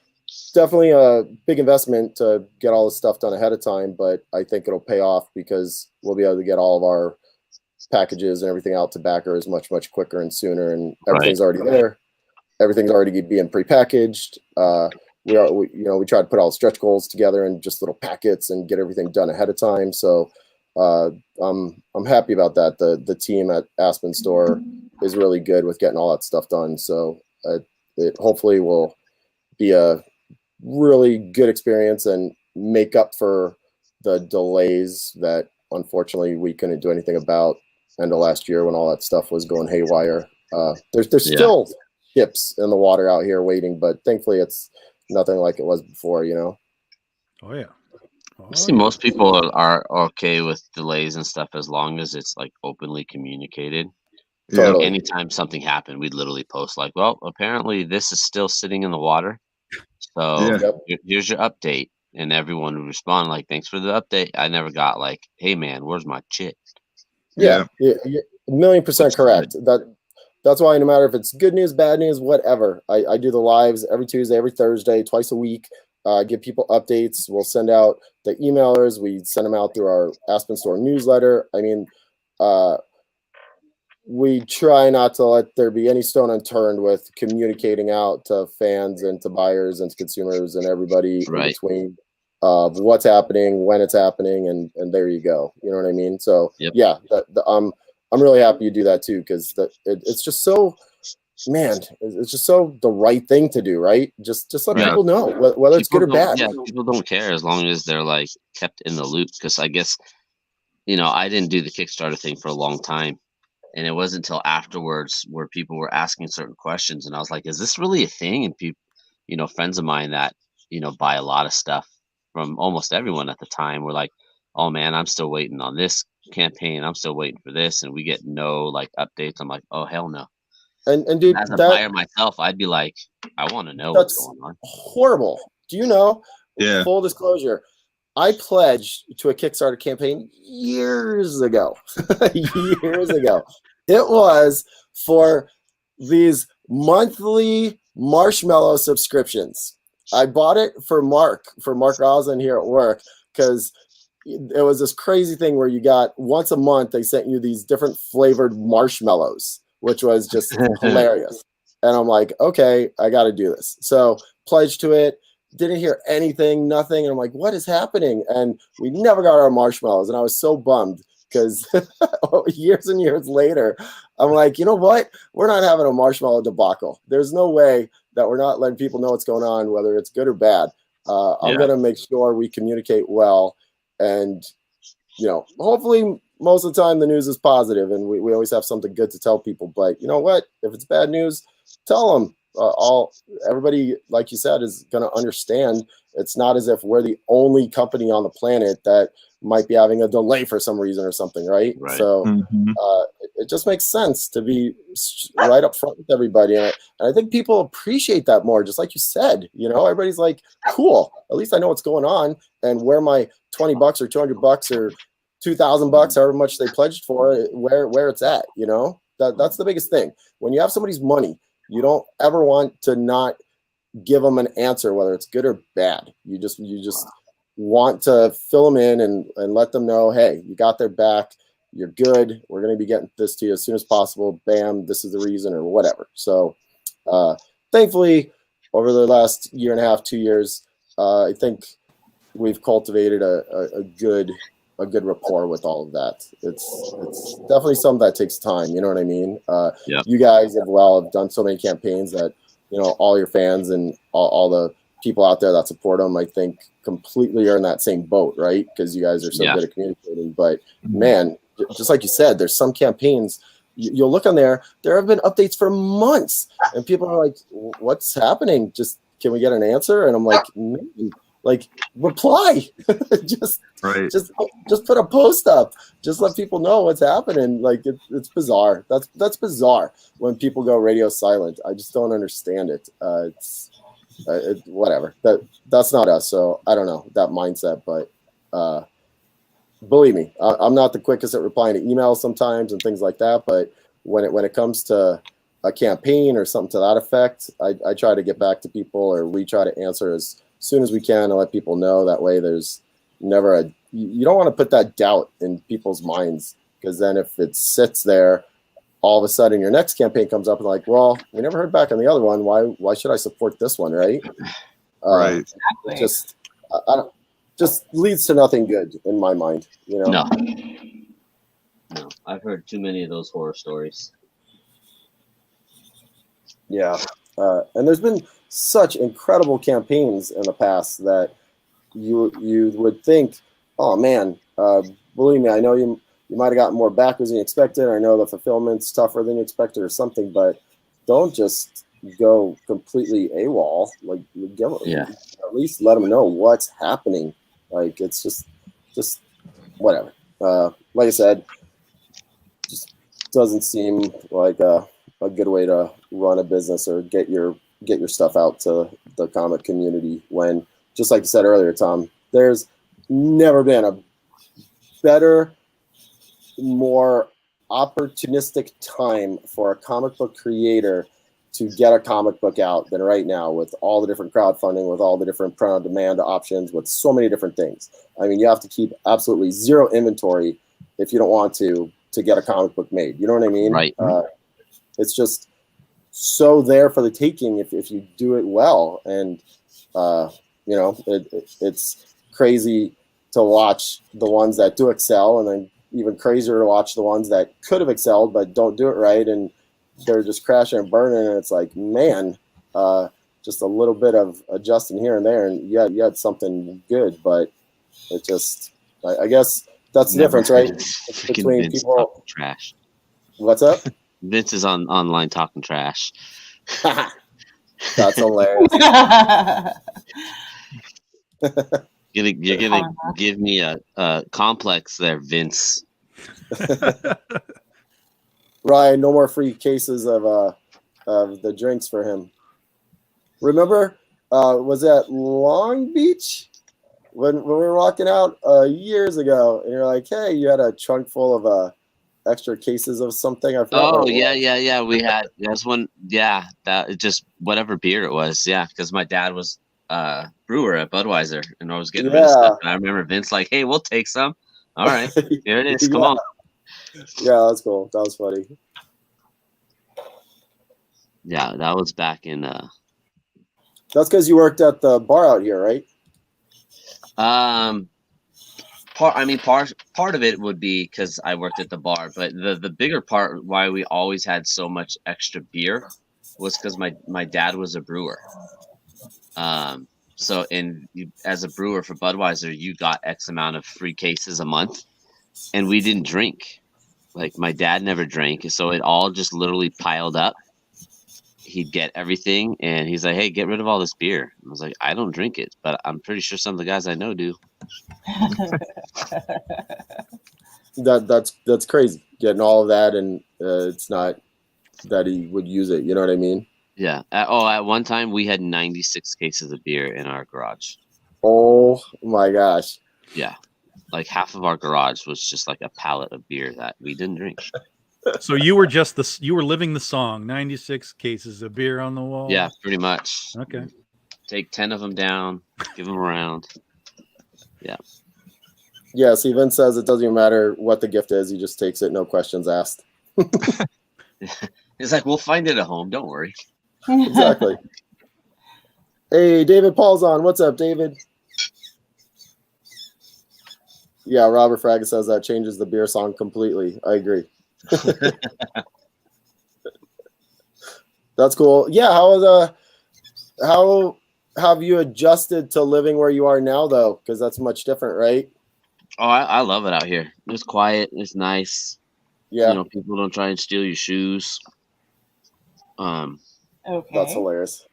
definitely a big investment to get all this stuff done ahead of time, but I think it'll pay off because we'll be able to get all of our packages and everything out to backers much quicker and sooner, and everything's already there. Everything's already being prepackaged. We try to put all the stretch goals together in just little packets and get everything done ahead of time. So I'm happy about that. The team at Aspen Store is really good with getting all that stuff done. So it hopefully will be a really good experience and make up for the delays that unfortunately we couldn't do anything about end of last year when all that stuff was going haywire. There's still ships in the water out here waiting, but thankfully it's nothing like it was before, Oh yeah. I see most people are okay with delays and stuff as long as it's like openly communicated. Totally. Anytime something happened, we'd literally post like, well, apparently this is still sitting in the water. So here's your update. And everyone would respond like, thanks for the update. I never got like, hey man, where's my chit? Yeah, 1,000,000% correct. That's why no matter if it's good news, bad news, whatever, I do the lives every Tuesday, every Thursday, twice a week. Give people updates. We'll send out the emailers. We send them out through our Aspen Store newsletter. I mean, we try not to let there be any stone unturned with communicating out to fans and to buyers and to consumers and everybody in between of what's happening, when it's happening, and there you go. You know what I mean? So yeah, I'm really happy you do that too, because it's just so, man, it's just so the right thing to do, right? Just let people know whether it's good or bad. Yeah, people don't care as long as they're like kept in the loop. Because I guess, I didn't do the Kickstarter thing for a long time. And it wasn't until afterwards where people were asking certain questions. And I was like, is this really a thing? And people, friends of mine that, buy a lot of stuff from almost everyone at the time were like, oh man, I'm still waiting on this campaign. I'm still waiting for this. And we get no like updates. I'm like, oh, hell no. And dude, as a buyer myself, I'd be like, I want to know what's going on. Horrible. Do you know? Yeah. Full disclosure. I pledged to a Kickstarter campaign years ago. Years ago. It was for these monthly marshmallow subscriptions. I bought it for Mark Roslin here at work, because it was this crazy thing where you got once a month, they sent you these different flavored marshmallows, which was just hilarious. And I'm like, okay, I got to do this. So pledged to it. Didn't hear anything, nothing. And I'm like, what is happening? And we never got our marshmallows. And I was so bummed, because years and years later, I'm like, you know what? We're not having a marshmallow debacle. There's no way that we're not letting people know what's going on, whether it's good or bad. I'm going to make sure we communicate well. And, hopefully most of the time the news is positive and we always have something good to tell people. But you know what? If it's bad news, tell them. Everybody, like you said, is going to understand. It's not as if we're the only company on the planet that might be having a delay for some reason or something, right? So it just makes sense to be right up front with everybody, and I think people appreciate that more. Just like you said, everybody's like, cool, at least I know what's going on and where my $20 or $200 or $2,000, however much they pledged for, where it's at. That's the biggest thing. When you have somebody's money, you don't ever want to not give them an answer, whether it's good or bad. You just want to fill them in and let them know, hey, you got their back. You're good. We're going to be getting this to you as soon as possible. Bam, this is the reason, or whatever. So thankfully, over the last year and a half, 2 years, I think we've cultivated a good rapport with all of that. It's definitely something that takes time. You know what I mean? You guys have done so many campaigns that, all your fans and all the people out there that support them, I think completely are in that same boat, right? Because you guys are so good at communicating. But man, just like you said, there's some campaigns you'll look on there have been updates for months and people are like, what's happening? Just, can we get an answer? And I'm like, man, like, reply. just put a post up. Just let people know what's happening. Like, it's bizarre. That's bizarre when people go radio silent. I just don't understand it. It's whatever. That's not us. So I don't know that mindset, but believe me, I'm not the quickest at replying to emails sometimes and things like that. But when it comes to a campaign or something to that effect, I try to get back to people, or we try to answer as soon as we can and let people know. That way there's never you don't want to put that doubt in people's minds, because then if it sits there, all of a sudden your next campaign comes up and like, well, we never heard back on the other one. Why should I support this one? Right. Exactly. Just leads to nothing good in my mind. No, I've heard too many of those horror stories. Yeah. And there's been such incredible campaigns in the past that you would think, oh man, believe me, I know you might have gotten more backers than you expected. I know the fulfillment's tougher than you expected or something, but don't just go completely AWOL. Like, at least let them know what's happening. Like, it's just whatever. Like I said, just doesn't seem like a good way to run a business or get your stuff out to the comic community when, just like you said earlier, Tom, there's never been a better, more opportunistic time for a comic book creator to get a comic book out than right now, with all the different crowdfunding, with all the different print on demand options, with so many different things. I mean, you have to keep absolutely zero inventory if you don't want to get a comic book made. You know what I mean? Right. It's just so there for the taking if you do it well. And, you know, it's crazy to watch the ones that do excel, and then even crazier to watch the ones that could have excelled but don't do it right, and they're just crashing and burning. And it's like, man, just a little bit of adjusting here and there, and you had something good. But it just, I guess that's the difference, right? Between Vince people. Trash. What's up? Vince is online talking trash. That's hilarious. You're gonna give me a complex there, Vince. Ryan, no more free cases of the drinks for him. Remember, was that Long Beach when we were walking out years ago, and you're like, hey, you had a trunk full of extra cases of something? I forgot. Oh yeah. We had there's one. Yeah, that just whatever beer it was. Yeah, because my dad was brewer at Budweiser, and I was getting rid of stuff. And I remember Vince like, hey, we'll take some. All right, here it is. Come on. Yeah, that's cool. That was funny. Yeah, that was back in. That's because you worked at the bar out here, right? Part of it would be because I worked at the bar, but the bigger part why we always had so much extra beer was because my dad was a brewer. So as a brewer for Budweiser, you got X amount of free cases a month, and we didn't drink. Like, my dad never drank, so it all just literally piled up. He'd get everything, and he's like, hey, get rid of all this beer. I was like, I don't drink it, but I'm pretty sure some of the guys I know do. That's crazy, getting all of that, and it's not that he would use it. You know what I mean? Yeah. At one time, we had 96 cases of beer in our garage. Oh, my gosh. Yeah. Like, half of our garage was just like a pallet of beer that we didn't drink. So you were you were living the song, 96 cases of beer on the wall. Yeah, pretty much. Okay. Take 10 of them down, give them around. Yeah. Yeah, see, Vince says it doesn't even matter what the gift is. He just takes it, no questions asked. It's like, we'll find it at home. Don't worry. Exactly. Hey, David Paul's on. What's up, David? Yeah, Robert Fraga says that changes the beer song completely. I agree. That's cool. Yeah, how have you adjusted to living where you are now, though? Because that's much different, right? Oh, I love it out here. It's quiet. It's nice. Yeah. You know, people don't try and steal your shoes. Okay. That's hilarious.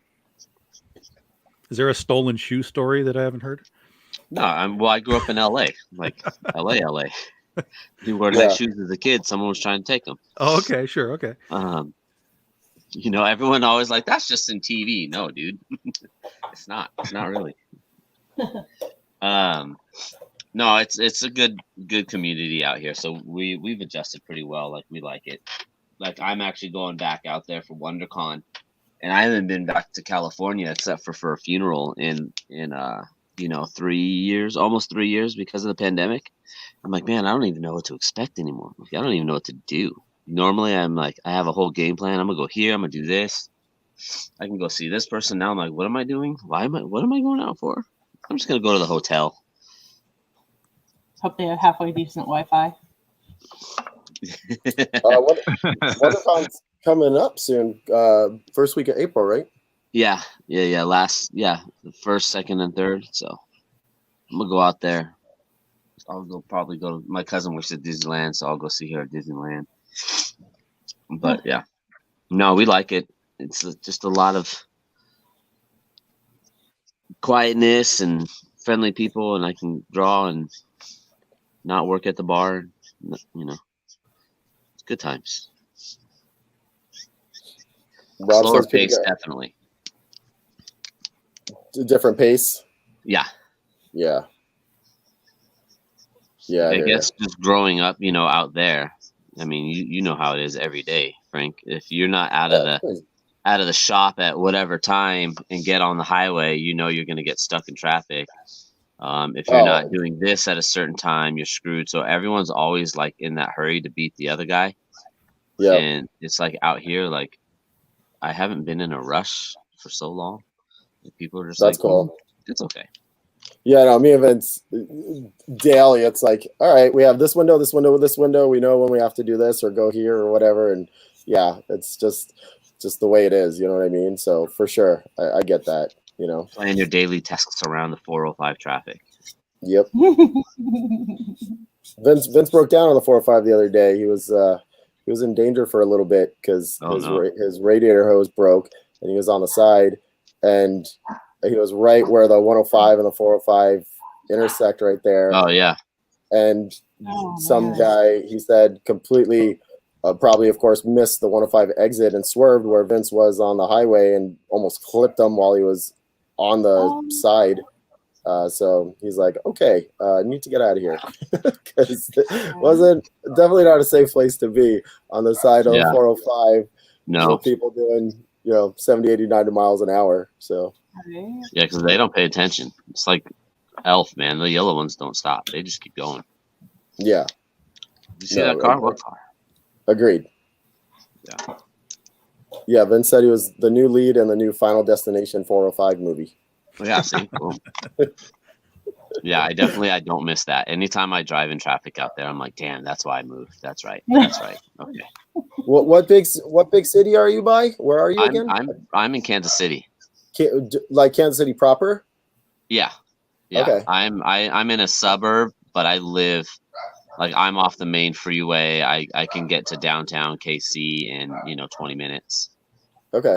Is there a stolen shoe story that I haven't heard? No, I grew up in LA, like LA. You wore nice shoes as a kid. Someone was trying to take them. Oh, okay, sure, okay. You know, everyone always like, that's just in TV. No, dude, it's not. It's not really. No, it's a good community out here. So we've adjusted pretty well. Like, we like it. Like, I'm actually going back out there for WonderCon, and I haven't been back to California except for a funeral in 3 years, almost 3 years, because of the pandemic. I'm like, man, I don't even know what to expect anymore. Like, I don't even know what to do. Normally, I'm like, I have a whole game plan. I'm gonna go here. I'm gonna do this. I can go see this person. Now I'm like, what am I doing? What am I going out for? I'm just gonna go to the hotel. Hope they have halfway decent Wi-Fi. WonderCon's coming up soon. First week of April, right? Yeah. The first, second, and third. So I'm gonna go out there. I'll probably go. My cousin works at Disneyland, so I'll go see her at Disneyland. But yeah, no, we like it. It's just a lot of quietness and friendly people, and I can draw and not work at the bar. You know, Good times. Rob Slower says people pace, get definitely. a different pace. Yeah. Yeah. Yeah. I guess just growing up, out there. I mean, you know how it is every day, Frank. If you're not out of the shop at whatever time and get on the highway, you're going to get stuck in traffic. If you're not doing this at a certain time, you're screwed. So everyone's always like in that hurry to beat the other guy. Yeah. And it's like out here, like I haven't been in a rush for so long. People are just That's like, cool. It's okay. Yeah, no, me and Vince daily, it's like, all right, we have this window, this window, this window. We know when we have to do this or go here or whatever. And yeah, it's just the way it is. You know what I mean? So for sure, I get that. Plan your daily tasks around the 405 traffic. Yep. Vince broke down on the 405 the other day. He was in danger for a little bit because his radiator hose broke and he was on the side and he was right where the 105 and the 405 intersect right there. Oh yeah. And some guy, he said, completely probably of course missed the 105 exit and swerved where Vince was on the highway and almost clipped him while he was on the side. So he's like, okay, I need to get out of here because it wasn't definitely not a safe place to be on the side of the 405. No, with people doing 70, 80, 90 miles an hour. So yeah, because they don't pay attention. It's like Elf, man. The yellow ones don't stop; they just keep going. Yeah. You see that car? What car? Agreed. Yeah. Yeah, Vince said he was the new lead in the new Final Destination 405 movie. Yeah, see, cool. Yeah, I don't miss that. Anytime I drive in traffic out there, I'm like, damn, that's why I moved. That's right. Okay. What big city are you by? Where are you again? I'm in Kansas City. Like Kansas City proper? Yeah. Okay. I'm in a suburb, but I live like I'm off the main freeway. I can get to downtown KC in 20 minutes. Okay.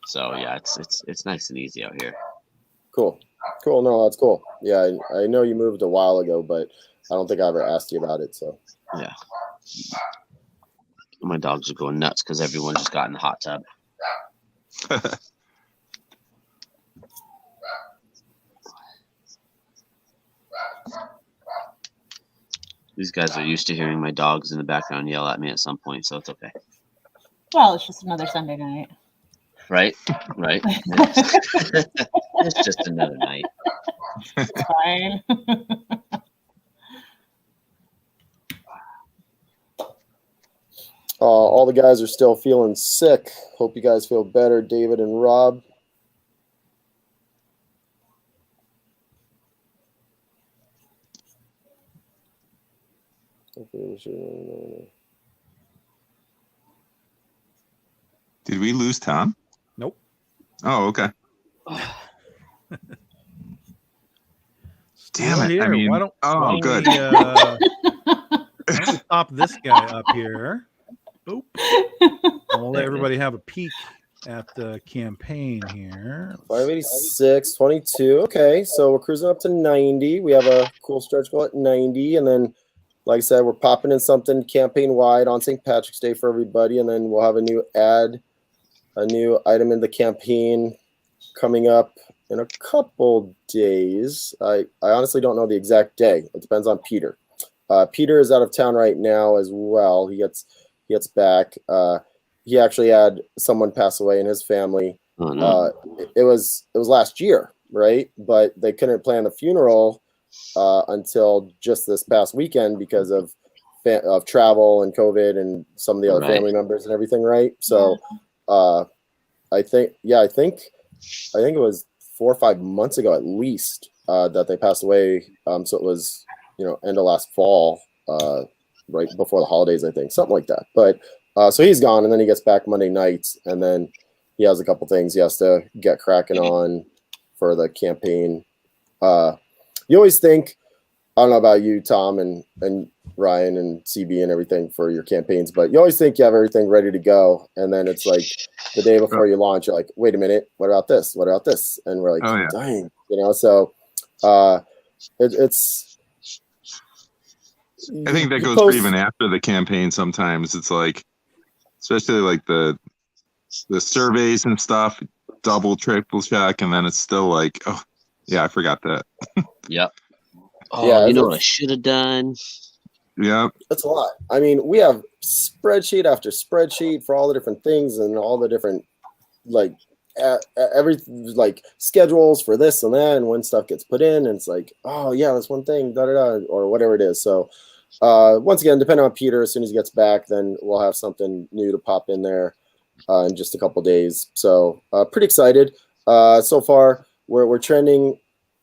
So yeah, it's nice and easy out here. Cool. No, that's cool. Yeah, I know you moved a while ago, but I don't think I ever asked you about it. So yeah, my dogs are going nuts because everyone just got in the hot tub. These guys are used to hearing my dogs in the background yell at me at some point, so it's okay. Well, it's just another Sunday night. Right. It's just another night. It's fine. all the guys are still feeling sick. Hope you guys feel better, David and Rob. Did we lose Tom? Nope. Oh, okay. Damn it! Here. I mean, why don't good. We, why don't we pop this guy up here? Boop. And we'll let everybody have a peek at the campaign here. 586, 22. Okay, so we're cruising up to 90. We have a cool stretch goal at 90, and then, like I said, we're popping in something campaign wide on St. Patrick's Day for everybody, and then we'll have a new item in the campaign coming up in a couple days. I honestly don't know the exact day. It depends on Peter. Peter is out of town right now as well. He gets back. He actually had someone pass away in his family. Oh, no. It was last year, right? But they couldn't plan the funeral until just this past weekend because of travel and COVID and some of the other family members and everything, right? So I think it was 4 or 5 months ago at least that they passed away. So it was end of last fall, right before the holidays, I think, something like that. But so he's gone, and then he gets back Monday night, and then he has a couple things he has to get cracking on for the campaign. You always think, I don't know about you, Tom, and Ryan and CB and everything for your campaigns, but you always think you have everything ready to go, and then it's like the day before you launch, you're like, wait a minute, what about this? What about this? And we're like, dang, so it's I think that you goes post- for even after the campaign. Sometimes it's like, especially like the surveys and stuff, double, triple check, and then it's still like, oh, yeah, I forgot that. Yep. Oh, Yeah, you know it's- what I should have done? Yeah. That's a lot. I mean, we have spreadsheet after spreadsheet for all the different things and all the different like every like schedules for this and that, and when stuff gets put in, and it's like, oh yeah, that's one thing, da da da, or whatever it is. So once again, depending on Peter, as soon as he gets back, then we'll have something new to pop in there in just a couple days. So pretty excited. So far, we're trending.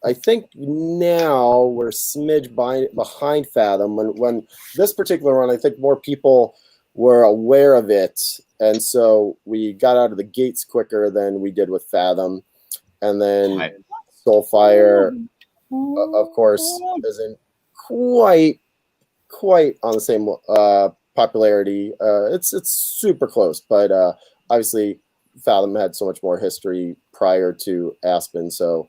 I think now we're a smidge behind Fathom. When this particular one, I think more people were aware of it, and so we got out of the gates quicker than we did with Fathom. And then Right. Soulfire, of course, isn't quite on the same popularity. It's super close, but obviously Fathom had so much more history prior to Aspen, so.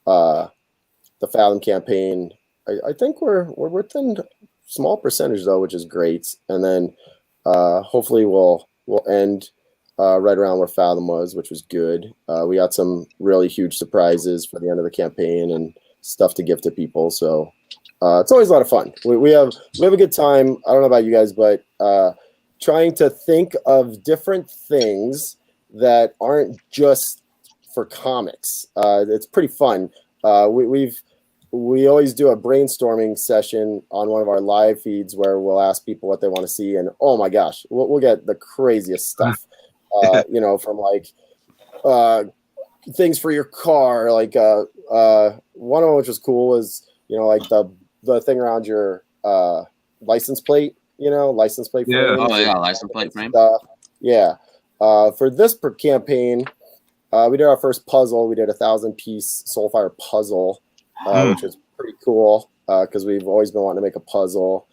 The Fathom campaign, I think we're within small percentage though, which is great. And then hopefully we'll end right around where Fathom was, which was good. We got some really huge surprises for the end of the campaign and stuff to give to people. So it's always a lot of fun. We have a good time. I don't know about you guys, but trying to think of different things that aren't just for comics. It's pretty fun. We always do a brainstorming session on one of our live feeds where we'll ask people what they want to see, and oh my gosh, we'll get the craziest stuff. From like things for your car. Like one of them which was cool was like the thing around your license plate. License plate. Yeah. Oh yeah, license plate frame. Yeah. For this campaign. We did our first puzzle. We did a 1,000-piece Soulfire puzzle, which was pretty cool because we've always been wanting to make a puzzle.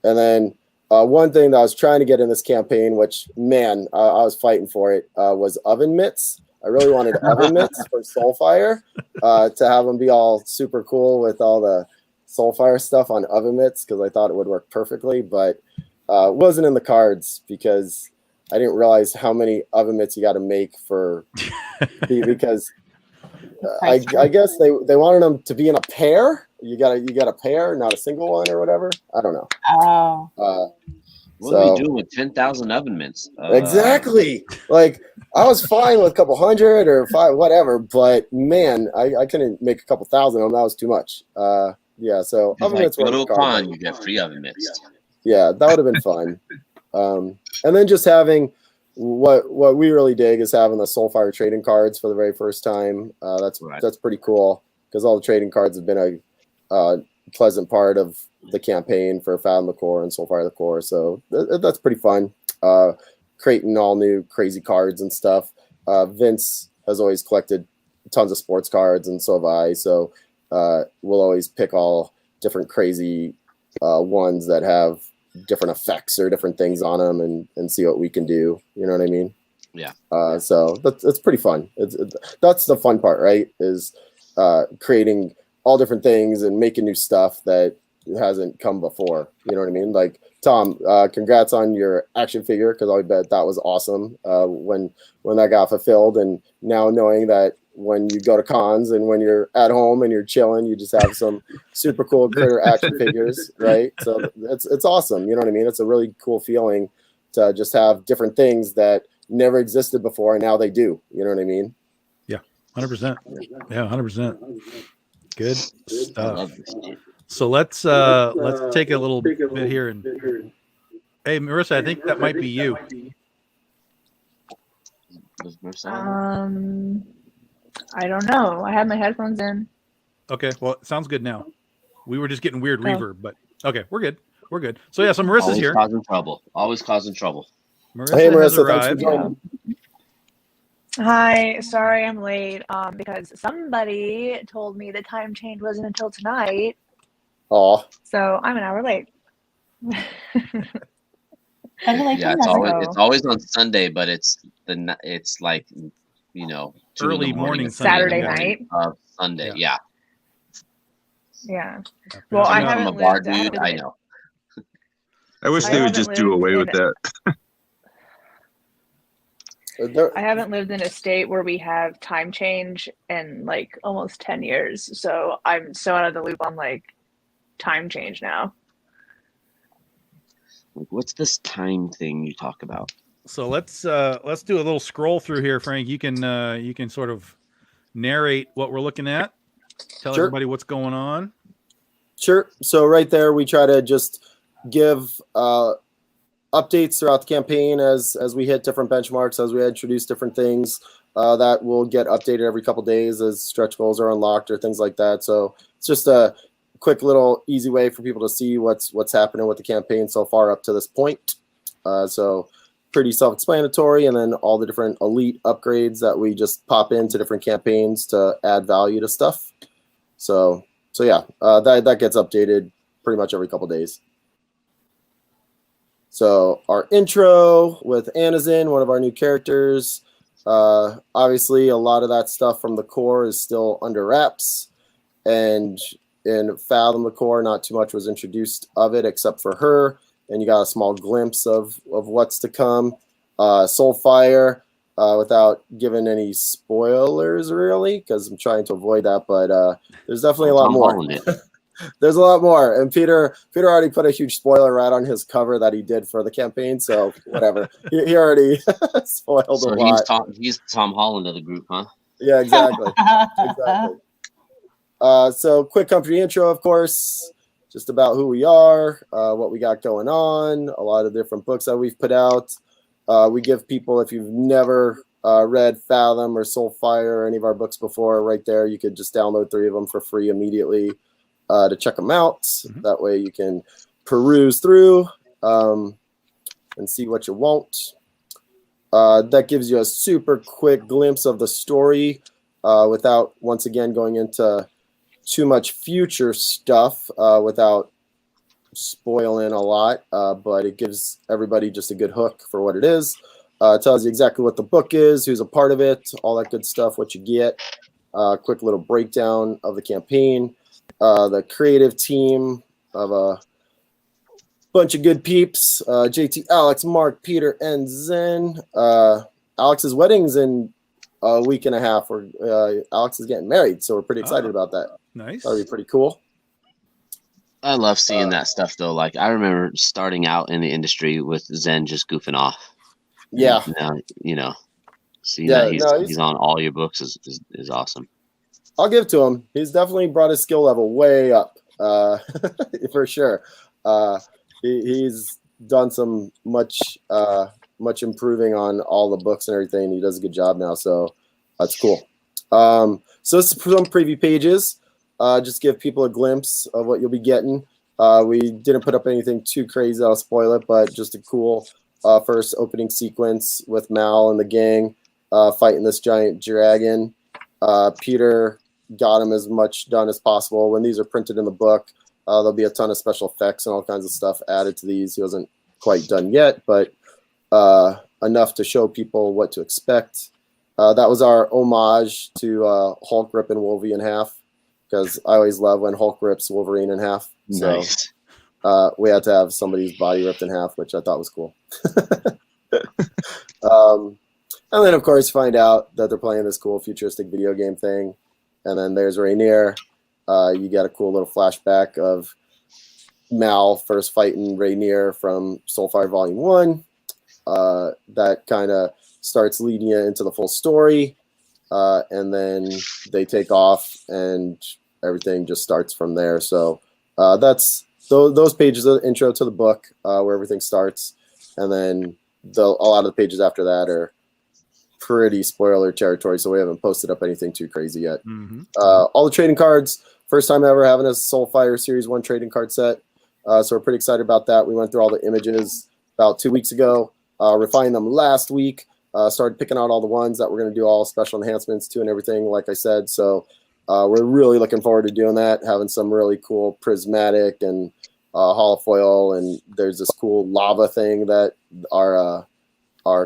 And then one thing that I was trying to get in this campaign, which, man, I was fighting for it, was oven mitts. I really wanted oven mitts for Soulfire to have them be all super cool with all the Soulfire stuff on oven mitts because I thought it would work perfectly, but it wasn't in the cards because I didn't realize how many oven mitts you got to make for because I guess they wanted them to be in a pair. You got a pair, not a single one or whatever. I don't know. Oh. What are we doing with 10,000 oven mitts? Exactly. Like I was fine with a couple hundred or 5, whatever, but man, I couldn't make a couple thousand of them. That was too much. Yeah. So oven mitts go to were a con, you get free oven mitts. Yeah, that would have been fun. And then just having what we really dig is having the Soulfire trading cards for the very first time. That's pretty cool because all the trading cards have been a pleasant part of the campaign for Fathom the Core and Soulfire the Core. So that's pretty fun. Creating all new crazy cards and stuff. Vince has always collected tons of sports cards, and so have I. So we'll always pick all different crazy ones that have different effects or different things on them and see what we can do. You know what I mean? Yeah. So that's pretty fun. That's the fun part, right? Is creating all different things and making new stuff that hasn't come before. You know what I mean? Like Tom, congrats on your action figure because I bet that was awesome when that got fulfilled. And now knowing that when you go to cons and when you're at home and you're chilling, you just have some super cool critter action figures, right? So it's awesome. You know what I mean? It's a really cool feeling to just have different things that never existed before and now they do. You know what I mean? Yeah, 100%. Yeah, 100%. Good stuff. So let's take a little bit here and hey, Marissa, I think that might be you. I don't know. I have my headphones in. Okay, well, it sounds good now. We were just getting weird reverb, but okay, we're good. We're good. So yeah, so Marissa's Always here. Always causing trouble. Marissa Hey, has Marissa, thanks for arrived. joining. Hi, sorry I'm late. Because somebody told me the time change wasn't until tonight, Oh, so I'm an hour late. Yeah, it's always on Sunday, but it's like Early 2 in the morning Saturday Sunday. night. of Sunday. Yeah. Yeah. Yeah. Well, I I'm haven't a bar lived. dude. I know. I wish I they would haven't just do lived away with in- that. I haven't lived in a state where we have time change in like almost 10 years. So I'm so out of the loop on like time change now. Like, what's this time thing you talk about? So let's do a little scroll through here, Frank. You can sort of narrate what we're looking at. Tell Sure. everybody what's going on. Sure. So right there, we try to just give updates throughout the campaign as we hit different benchmarks, as we introduce different things that will get updated every couple days as stretch goals are unlocked or things like that. So it's just a quick little easy way for people to see what's happening with the campaign so far up to this point. So pretty self-explanatory, and then all the different elite upgrades that we just pop into different campaigns to add value to stuff. So yeah, that gets updated pretty much every couple days. So our intro with Anazin, one of our new characters. Obviously, a lot of that stuff from the core is still under wraps, and in Fathom the Core, not too much was introduced of it except for her, and you got a small glimpse of what's to come. Soulfire, without giving any spoilers really, because I'm trying to avoid that, but there's definitely a lot more. There's a lot more, and Peter already put a huge spoiler right on his cover that he did for the campaign, so whatever. he already spoiled a lot. He's Tom Holland of the group, huh? Yeah, exactly. So quick company intro, of course, just about who we are, what we got going on, a lot of different books that we've put out. We give people, if you've never read Fathom or Soulfire or any of our books before, right there, you could just download 3 of them for free immediately to check them out. Mm-hmm. That way you can peruse through and see what you want. That gives you a super quick glimpse of the story without, once again, going into too much future stuff without spoiling a lot, but it gives everybody just a good hook for what it is. It tells you exactly what the book is, who's a part of it, all that good stuff, what you get. Quick little breakdown of the campaign. The creative team of a bunch of good peeps. JT, Alex, Mark, Peter, and Zen. Alex's wedding's in a week and a half. Alex is getting married, so we're pretty excited about that. Nice. That'll be pretty cool. I love seeing that stuff though. Like I remember starting out in the industry with Zen just goofing off. Yeah. And now, seeing that he's on all your books is awesome. I'll give it to him. He's definitely brought his skill level way up, for sure. He's done some much improving on all the books and everything. He does a good job now, so that's cool. So this is some preview pages. Just give people a glimpse of what you'll be getting. We didn't put up anything too crazy that'll spoil it, but just a cool first opening sequence with Mal and the gang fighting this giant dragon. Peter got him as much done as possible. When these are printed in the book, there'll be a ton of special effects and all kinds of stuff added to these. He wasn't quite done yet, but enough to show people what to expect. That was our homage to Hulk ripping Wolverine in half, because I always love when Hulk rips Wolverine in half. Nice. So we had to have somebody's body ripped in half, which I thought was cool. And then, of course, find out that they're playing this cool futuristic video game thing. And then there's Rainier. You get a cool little flashback of Mal first fighting Rainier from Soulfire Volume 1. That kind of starts leading you into the full story. And then they take off and everything just starts from there. So that's those pages are the intro to the book where everything starts. And then a lot of the pages after that are pretty spoiler territory, so we haven't posted up anything too crazy yet. Mm-hmm. All the trading cards, first time ever having a Soulfire Series 1 trading card set. So we're pretty excited about that. We went through all the images about 2 weeks ago, refined them last week, started picking out all the ones that we're going to do all special enhancements to and everything, like I said. So we're really looking forward to doing that, having some really cool prismatic and holofoil, and there's this cool lava thing that our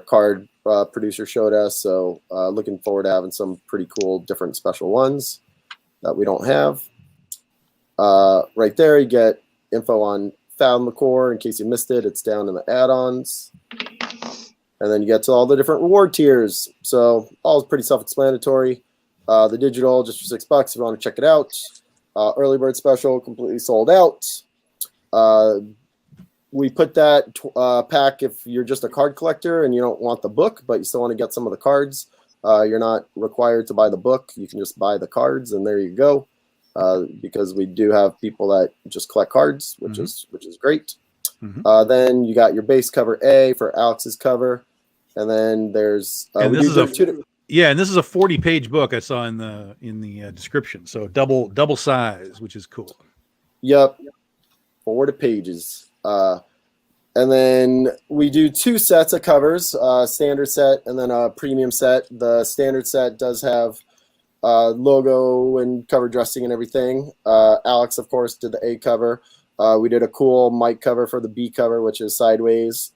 card producer showed us. So looking forward to having some pretty cool different special ones that we don't have. Right there, you get info on Fathom the Core. In case you missed it, it's down in the add-ons. And then you get to all the different reward tiers. So all is pretty self-explanatory. The digital, just for $6 if you want to check it out. Early bird special, completely sold out. We put that pack if you're just a card collector and you don't want the book, but you still want to get some of the cards. You're not required to buy the book. You can just buy the cards, and there you go. Because we do have people that just collect cards, which is great. Then you got your base cover A for Alex's cover, and then there's and this is and this is a 40-page book I saw in the description, so double size, which is cool. Yep, 40 pages. And then we do 2 sets of covers, standard set and then a premium set. The standard set does have logo and cover dressing and everything. Alex, of course, did the A cover. We did a cool Mike cover for the B cover, which is sideways.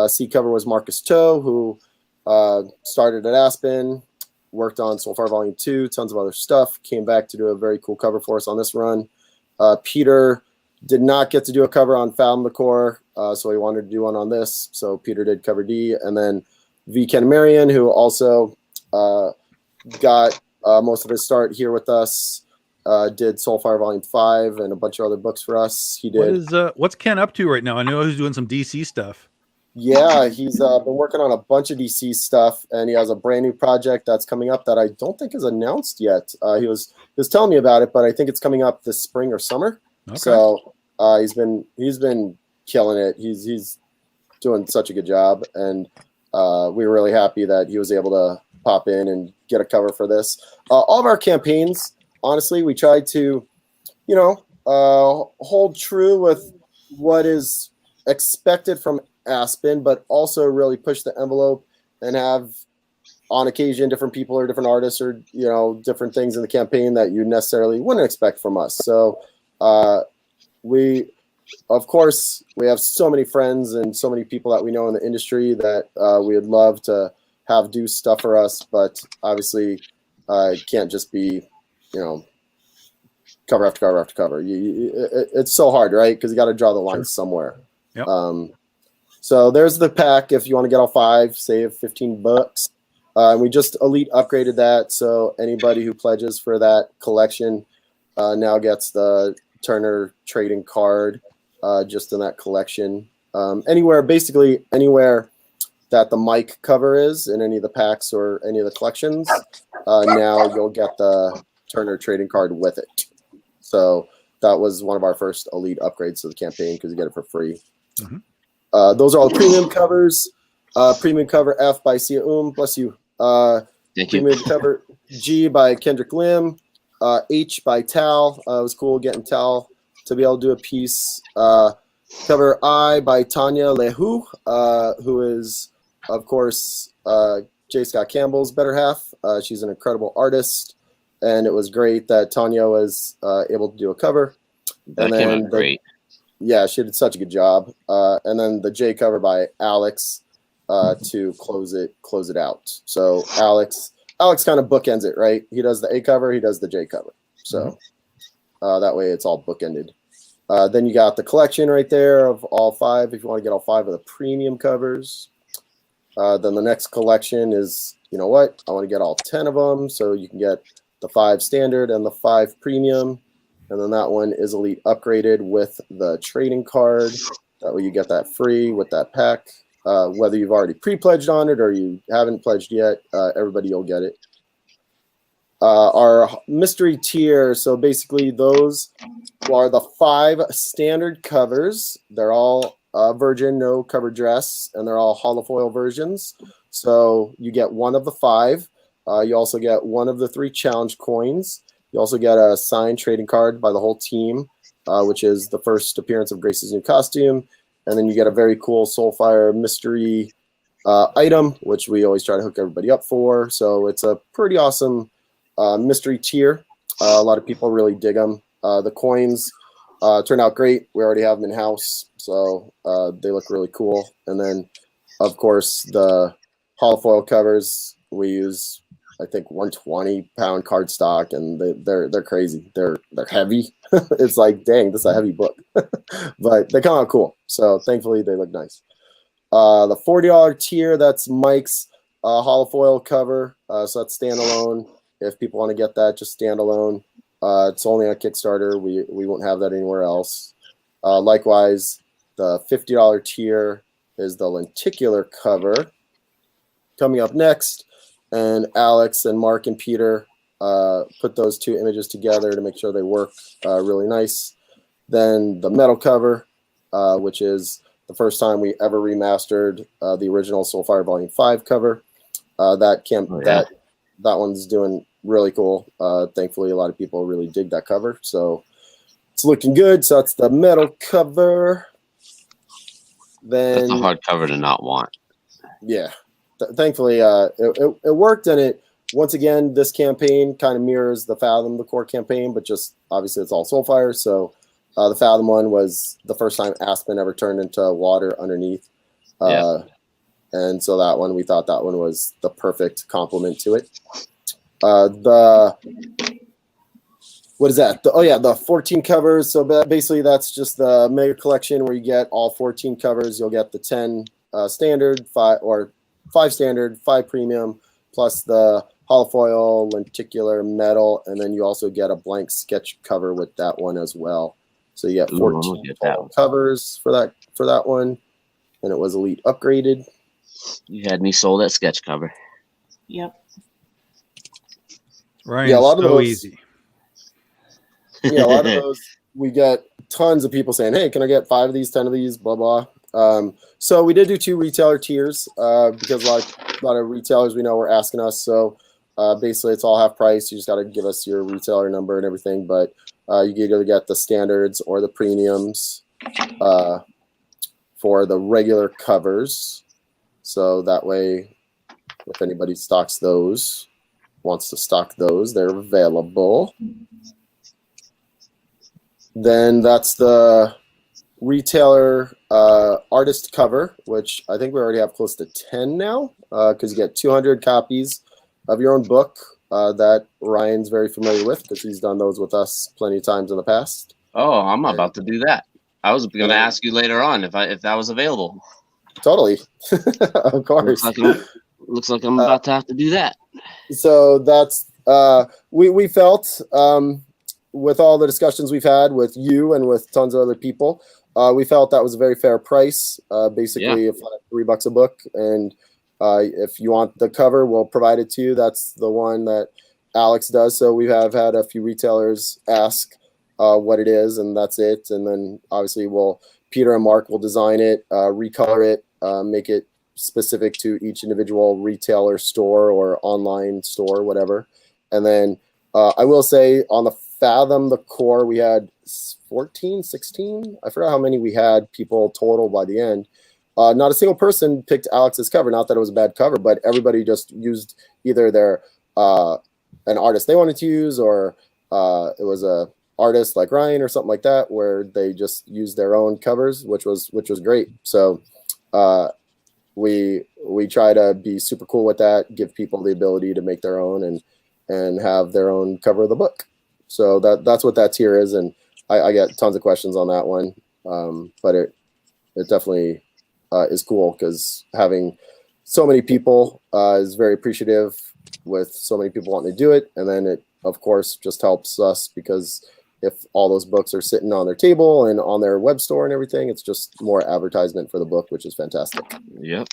C cover was Marcus Toe, who started at Aspen, worked on Soulfire Volume 2, tons of other stuff, came back to do a very cool cover for us on this run. Peter did not get to do a cover on Fathom the Core, so he wanted to do one on this. So Peter did cover D. And then V. Kenamarian, who also got most of his start here with us, did Soulfire Volume 5 and a bunch of other books for us. He did. What's Ken up to right now? I know he's doing some DC stuff. Yeah, he's been working on a bunch of DC stuff, and he has a brand new project that's coming up that I don't think is announced yet. He was telling me about it, but I think it's coming up this spring or summer. Okay. So he's been killing it. He's doing such a good job, and we were really happy that he was able to pop in and get a cover for this. All of our campaigns, honestly, we tried to, hold true with what is expected from Aspen, but also really push the envelope and have, on occasion, different people or different artists or different things in the campaign that you necessarily wouldn't expect from us. So we have so many friends and so many people that we know in the industry that we would love to have do stuff for us, but obviously it can't just be cover after cover after cover. It's so hard, right? Because you got to draw the line somewhere. Yep. So there's the pack. If you want to get all 5, save $15. And we just elite upgraded that, so anybody who pledges for that collection now gets the Turner trading card just in that collection. Anywhere that the Mike cover is in any of the packs or any of the collections, now you'll get the Turner trading card with it. So that was one of our first elite upgrades to the campaign because you get it for free. Those are all premium covers. Premium cover F by Sia bless you. Thank premium you. cover G by Kendrick Lim. H by Tal. It was cool getting Tal to be able to do a piece. Cover I by Tanya Lehu, who is, of course, J. Scott Campbell's better half. She's an incredible artist, and it was great that Tanya was able to do a cover. That came out great. Yeah, she did such a good job. And then the J cover by Alex to close it out. So Alex kind of bookends it, right? He does the A cover, he does the J cover. So that way it's all bookended. Then you got the collection right there of all 5 if you want to get all 5 of the premium covers. Then the next collection is, I want to get all 10 of them, so you can get the 5 standard and the 5 premium. And then that one is elite upgraded with the trading card. That way you get that free with that pack. Whether you've already pre-pledged on it or you haven't pledged yet, everybody will get it. Our mystery tier, so basically those are the 5 standard covers. They're all virgin, no cover dress, and they're all holofoil versions. So you get one of the 5. You also get one of the 3 challenge coins. You also get a signed trading card by the whole team, which is the first appearance of Grace's new costume. And then you get a very cool Soulfire mystery item, which we always try to hook everybody up for. So it's a pretty awesome mystery tier. A lot of people really dig them. The coins turned out great. We already have them in-house, so they look really cool. And then, of course, the holofoil covers, we use I think 120-pound cardstock, and they're crazy. They're heavy. It's like, dang, this is a heavy book, but they come out cool. So thankfully they look nice. The $40 tier, that's Mike's holofoil cover. So that's standalone. If people want to get that, just standalone. It's only on Kickstarter. We won't have that anywhere else. Likewise, the $50 tier is the lenticular cover. Coming up next, and Alex and Mark and Peter put those two images together to make sure they work really nice. Then the metal cover, which is the first time we ever remastered the original Soulfire Volume 5 cover. That one's doing really cool. Thankfully, a lot of people really dig that cover, so it's looking good. So that's the metal cover. Then That's a hard cover to not want. Yeah. Thankfully, it worked, and it once again, this campaign kind of mirrors the Fathom, the core campaign, but just obviously it's all Soulfire. So the Fathom one was the first time Aspen ever turned into water underneath, and so that one, we thought that one was the perfect complement to it. What is that? The 14 covers. So basically, that's just the mega collection where you get all 14 covers. You'll get the 10 standard, 5 standard, 5 premium, plus the holofoil, lenticular, metal, and then you also get a blank sketch cover with that one as well. So you get 14 covers for that one, and it was Elite upgraded. You had me sold that sketch cover. Yep. Right. Yeah, a lot of those. Easy. Yeah, a lot of those. We get tons of people saying, "Hey, can I get 5 of these, 10 of these?" Blah blah. So we did do 2 retailer tiers because a lot of retailers we know were asking us. So basically, it's all half price. You just got to give us your retailer number and everything. But you can either get the standards or the premiums for the regular covers. So that way, if anybody wants to stock those, they're available. Then that's the retailer artist cover, which I think we already have close to 10 now, because you get 200 copies of your own book that Ryan's very familiar with because he's done those with us plenty of times in the past. Oh, I'm about to do that. I was going to ask you later on if that was available. Totally. Of course. Looks like I'm about to have to do that. So that's we felt with all the discussions we've had with you and with tons of other people, we felt that was a very fair price. Basically, $3 a book, and if you want the cover, we'll provide it to you. That's the one that Alex does. So we have had a few retailers ask what it is, and that's it. And then obviously, Peter and Mark will design it, recolor it, make it specific to each individual retailer store or online store, whatever. And then I will say on the Fathom, the core, we had 14, 16. I forgot how many we had people total by the end. Not a single person picked Alex's cover. Not that it was a bad cover, but everybody just used either their an artist they wanted to use, or it was a artist like Ryan or something like that, where they just used their own covers, which was great. So we try to be super cool with that, give people the ability to make their own and have their own cover of the book. So that's what that tier is, and I get tons of questions on that one, but it definitely is cool because having so many people is very appreciative with so many people wanting to do it, and then it of course just helps us because if all those books are sitting on their table and on their web store and everything, it's just more advertisement for the book, which is fantastic. Yep.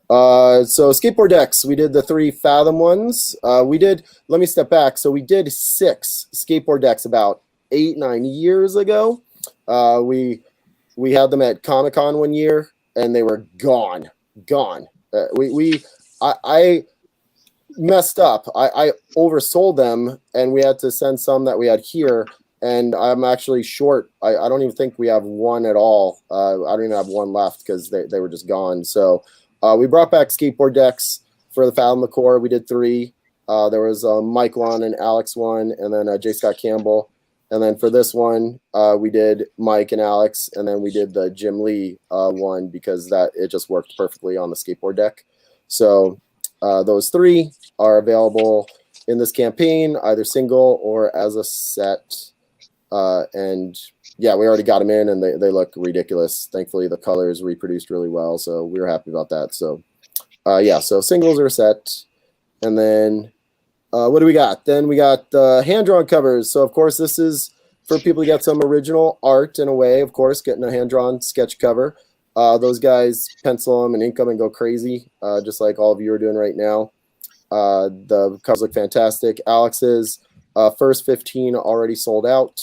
So skateboard decks, we did the 3 Fathom ones. Let me step back. So we did 6 skateboard decks about 8-9 years ago. We had them at Comic-Con one year and they were gone. I messed up. I oversold them and we had to send some that we had here. And I'm actually short. I don't even think we have one at all. I don't even have one left because they were just gone. So we brought back skateboard decks for the Fathom the Core. We did 3. There was a Mike one, and Alex one, and then J. Scott Campbell. And then for this one, we did Mike and Alex, and then we did the Jim Lee one because it just worked perfectly on the skateboard deck. So those 3. are available in this campaign, either single or as a set. And yeah, we already got them in, and they look ridiculous. Thankfully, the colors reproduced really well, so we were happy about that. So yeah, so singles are set. And then what do we got? Then we got hand-drawn covers. So, of course, this is for people to get some original art in a way, of course, getting a hand-drawn sketch cover. Those guys pencil them and ink them and go crazy, just like all of you are doing right now. The covers look fantastic. Alex's first 15 already sold out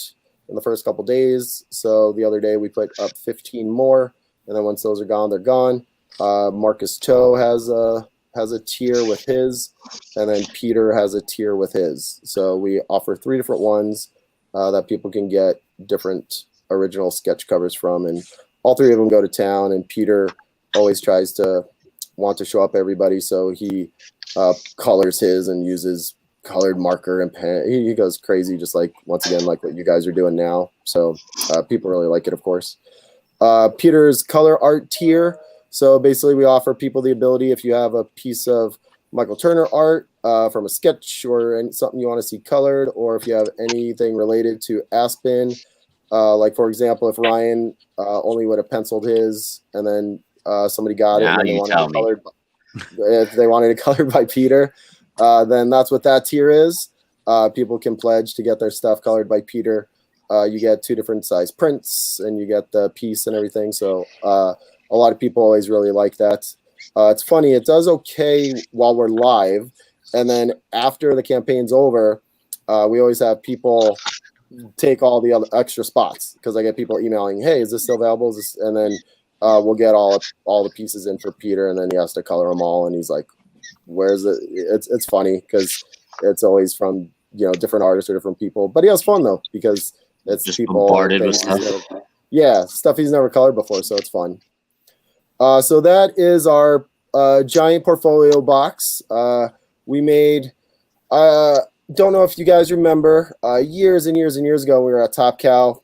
in the first couple days. So the other day we put up 15 more, and then once those are gone, they're gone. Marcus Toe has a tier with his, and then Peter has a tier with his. So we offer 3 different ones that people can get different original sketch covers from, and all 3 of them go to town. And Peter always tries to want to show up everybody, so he colors his and uses colored marker and pen. He goes crazy, just like, once again, like what you guys are doing now. So people really like it, of course. Peter's color art tier. So basically we offer people the ability, if you have a piece of Michael Turner art from a sketch or something you want to see colored, or if you have anything related to Aspen, like for example, if Ryan only would have penciled his and then somebody got it and they wanted it colored, if they wanted it colored by Peter, then that's what that tier is. People can pledge to get their stuff colored by Peter. You get 2 different size prints, and you get the piece and everything. So a lot of people always really like that. It's funny, it does okay while we're live, and then after the campaign's over, we always have people take all the other extra spots, because I get people emailing, hey, is this still available? Is this? And then we'll get all the pieces in for Peter, and then he has to color them all, and he's like, where's it? It's funny because it's always from different artists or different people, but he has fun though, because it's just people bombarded with stuff. Stuff he's never colored before, so it's fun. So that is our giant portfolio box. We made, don't know if you guys remember, years and years and years ago, we were at Top Cow.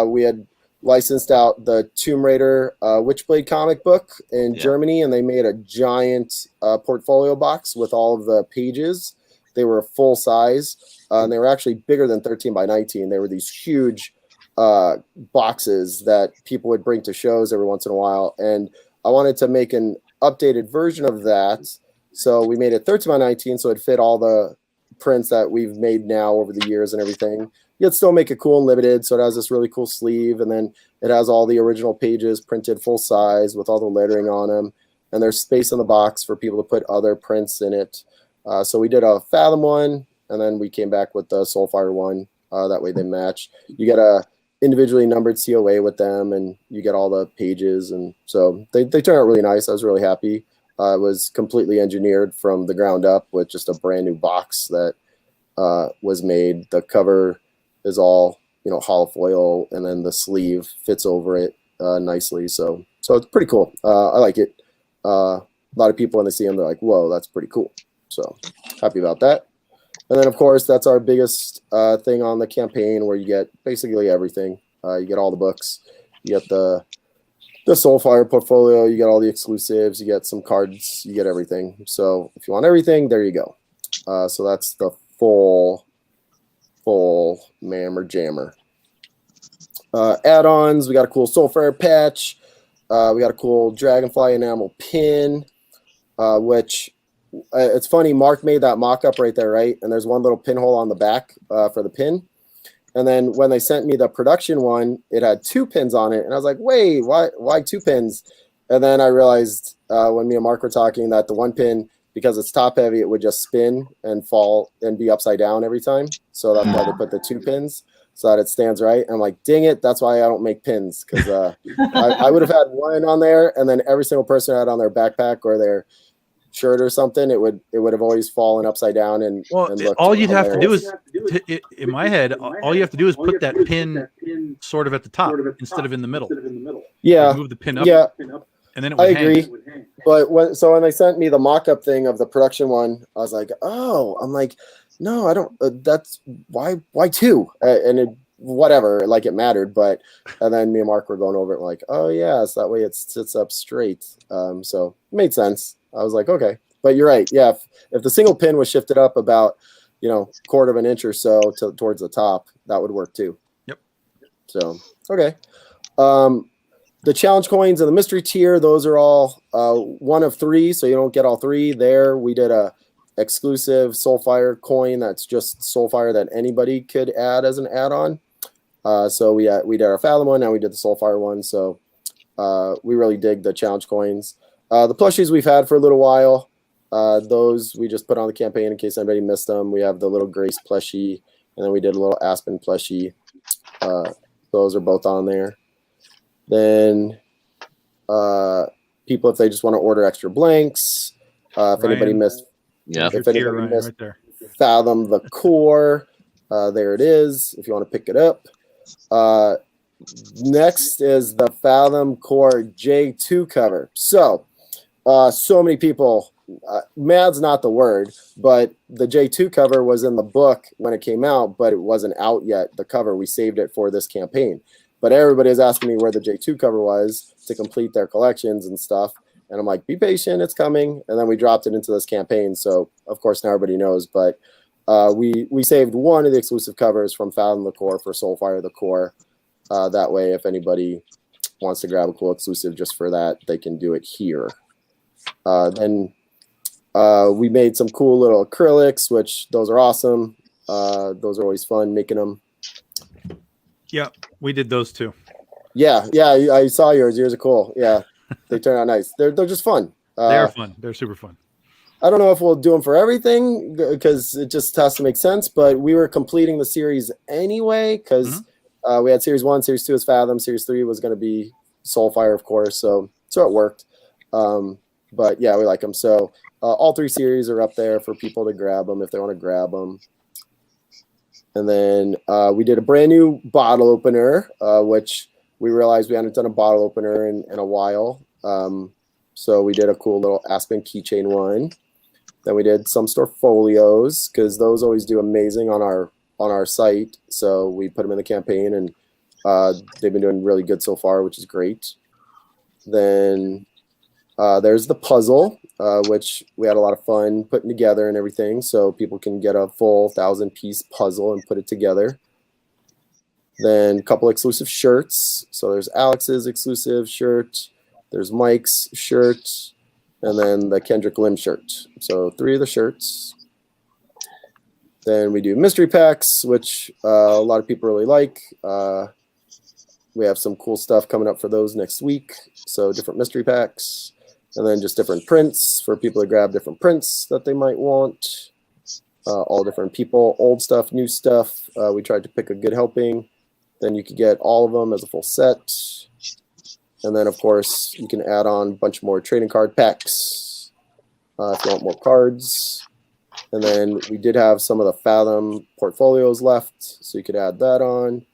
We had licensed out the Tomb Raider Witchblade comic book in Germany, and they made a giant portfolio box with all of the pages. They were full size, and they were actually bigger than 13 by 19. They were these huge boxes that people would bring to shows every once in a while, and I wanted to make an updated version of that. So we made it 13 by 19, so it fit all the prints that we've made now over the years and everything. Yet still make it cool and limited. So it has this really cool sleeve, and then it has all the original pages printed full size with all the lettering on them. And there's space in the box for people to put other prints in it. So we did a Fathom one, and then we came back with the Soulfire one. That way they match. You get a individually numbered COA with them, and you get all the pages, and so they turned out really nice. I was really happy. It was completely engineered from the ground up with just a brand new box that was made. The cover is all hollow foil, and then the sleeve fits over it nicely. So it's pretty cool. I like it. A lot of people when they see them, they're like, "Whoa, that's pretty cool." So happy about that. And then, of course, that's our biggest thing on the campaign, where you get basically everything. You get all the books. You get the Soulfire portfolio. You get all the exclusives. You get some cards. You get everything. So if you want everything, there you go. So that's the full mammer jammer. Add-ons. We got a cool Soulfire patch. We got a cool Dragonfly Enamel Pin, which... it's funny, Mark made that mock-up right there, right? And there's one little pinhole on the back for the pin. And then when they sent me the production one, it had 2 pins on it. And I was like, wait, why 2 pins? And then I realized when me and Mark were talking that the one pin, because it's top-heavy, it would just spin and fall and be upside down every time. So that's why they put the 2 pins, so that it stands right. I'm like, dang it, that's why I don't make pins. Because I would have had one on there, and then every single person had on their backpack or their shirt or something, it would have always fallen upside down and all you'd have to do is in my head, all you have to do is put that pin sort of at the top instead of in the middle. Yeah, move the pin up. Yeah, and then it would agree. hang. But when they sent me the mock-up thing of the production one, I was like, oh, I'm like, no, I don't. That's why 2? And it, whatever, like it mattered. But and then me and Mark were going over it, like, oh yeah, so that way it sits up straight. So it made sense. I was like, okay. but you're right. Yeah, if the single pin was shifted up about, quarter of an inch or so towards the top, that would work too. Yep. So, okay. The challenge coins and the mystery tier, those are all one of three, so you don't get all three. There, we did a exclusive Soulfire coin that's just Soulfire that anybody could add as an add-on. So we did our Fathom one, now we did the Soulfire one. So we really dig the challenge coins. The plushies we've had for a little while. Those we just put on the campaign in case anybody missed them. We have the little Grace plushie, and then we did a little Aspen plushie. Those are both on there. Then people, if they just want to order extra blanks, if anybody missed, if anybody missed right there. Fathom the Core, there it is. If you want to pick it up. Next is the Fathom Core J2 cover. So many people. Mad's not the word, but the J2 cover was in the book when it came out, but it wasn't out yet. The cover, we saved it for this campaign. But everybody is asking me where the J2 cover was to complete their collections and stuff. And I'm like, be patient, it's coming. And then we dropped it into this campaign. So, of course, now everybody knows. But we saved one of the exclusive covers from Fathom the Core for Soulfire the Core. That way, if anybody wants to grab a cool exclusive just for that, they can do it here. Then we made some cool little acrylics, which those are awesome. Those are always fun making them. Yeah, we did those too. Yeah, I saw yours. Yours are cool. Yeah, they turn out nice. They're just fun. They're fun. They're super fun. I don't know if we'll do them for everything because it just has to make sense. But we were completing the series anyway because we had Series 1, Series 2 is Fathom, Series 3 was going to be Soulfire, of course. So it worked. But yeah, we like them. So all three series are up there for people to grab them if they want to grab them. And then we did a brand new bottle opener, which we realized we hadn't done a bottle opener in a while. So we did a cool little Aspen keychain one. Then we did some store folios because those always do amazing on our site. So we put them in the campaign, and they've been doing really good so far, which is great. Then there's the puzzle, which we had a lot of fun putting together and everything, so people can get a full 1,000-piece puzzle and put it together. Then a couple exclusive shirts. So there's Alex's exclusive shirt, there's Mike's shirt, and then the Kendrick Lim shirt. So 3 of the shirts. Then we do mystery packs, which a lot of people really like. We have some cool stuff coming up for those next week. So different mystery packs. And then just different prints for people to grab different prints that they might want. All different people, old stuff, new stuff. We tried to pick a good helping. Then you could get all of them as a full set. And then, of course, you can add on a bunch more trading card packs if you want more cards. And then we did have some of the Fathom portfolios left, so you could add that on.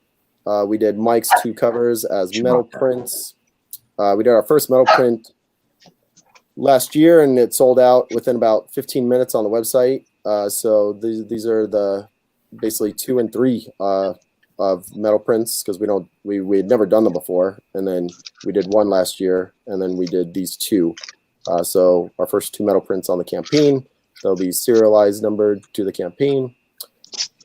We did Mike's 2 covers as metal prints. We did our first metal print last year, and it sold out within about 15 minutes on the website. So these are the basically 2 and 3 of metal prints because we had never done them before, and then we did 1 last year, and then we did these 2. So our first 2 metal prints on the campaign. They'll be serialized, numbered to the campaign.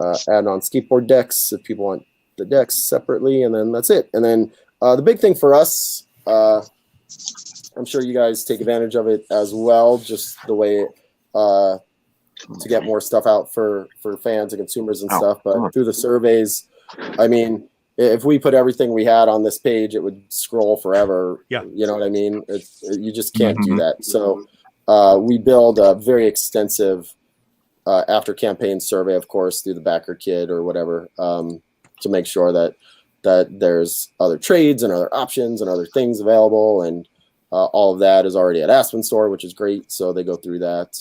Add on skateboard decks if people want the decks separately, and then that's it. And then the big thing for us, I'm sure you guys take advantage of it as well, just the way to get more stuff out for fans and consumers and stuff. But through the surveys, I mean, if we put everything we had on this page, it would scroll forever. Yeah. You know what I mean? You just can't do that. So we build a very extensive after campaign survey, of course, through the backer kit or whatever, to make sure that there's other trades and other options and other things available. And all of that is already at Aspen store, which is great. So they go through that.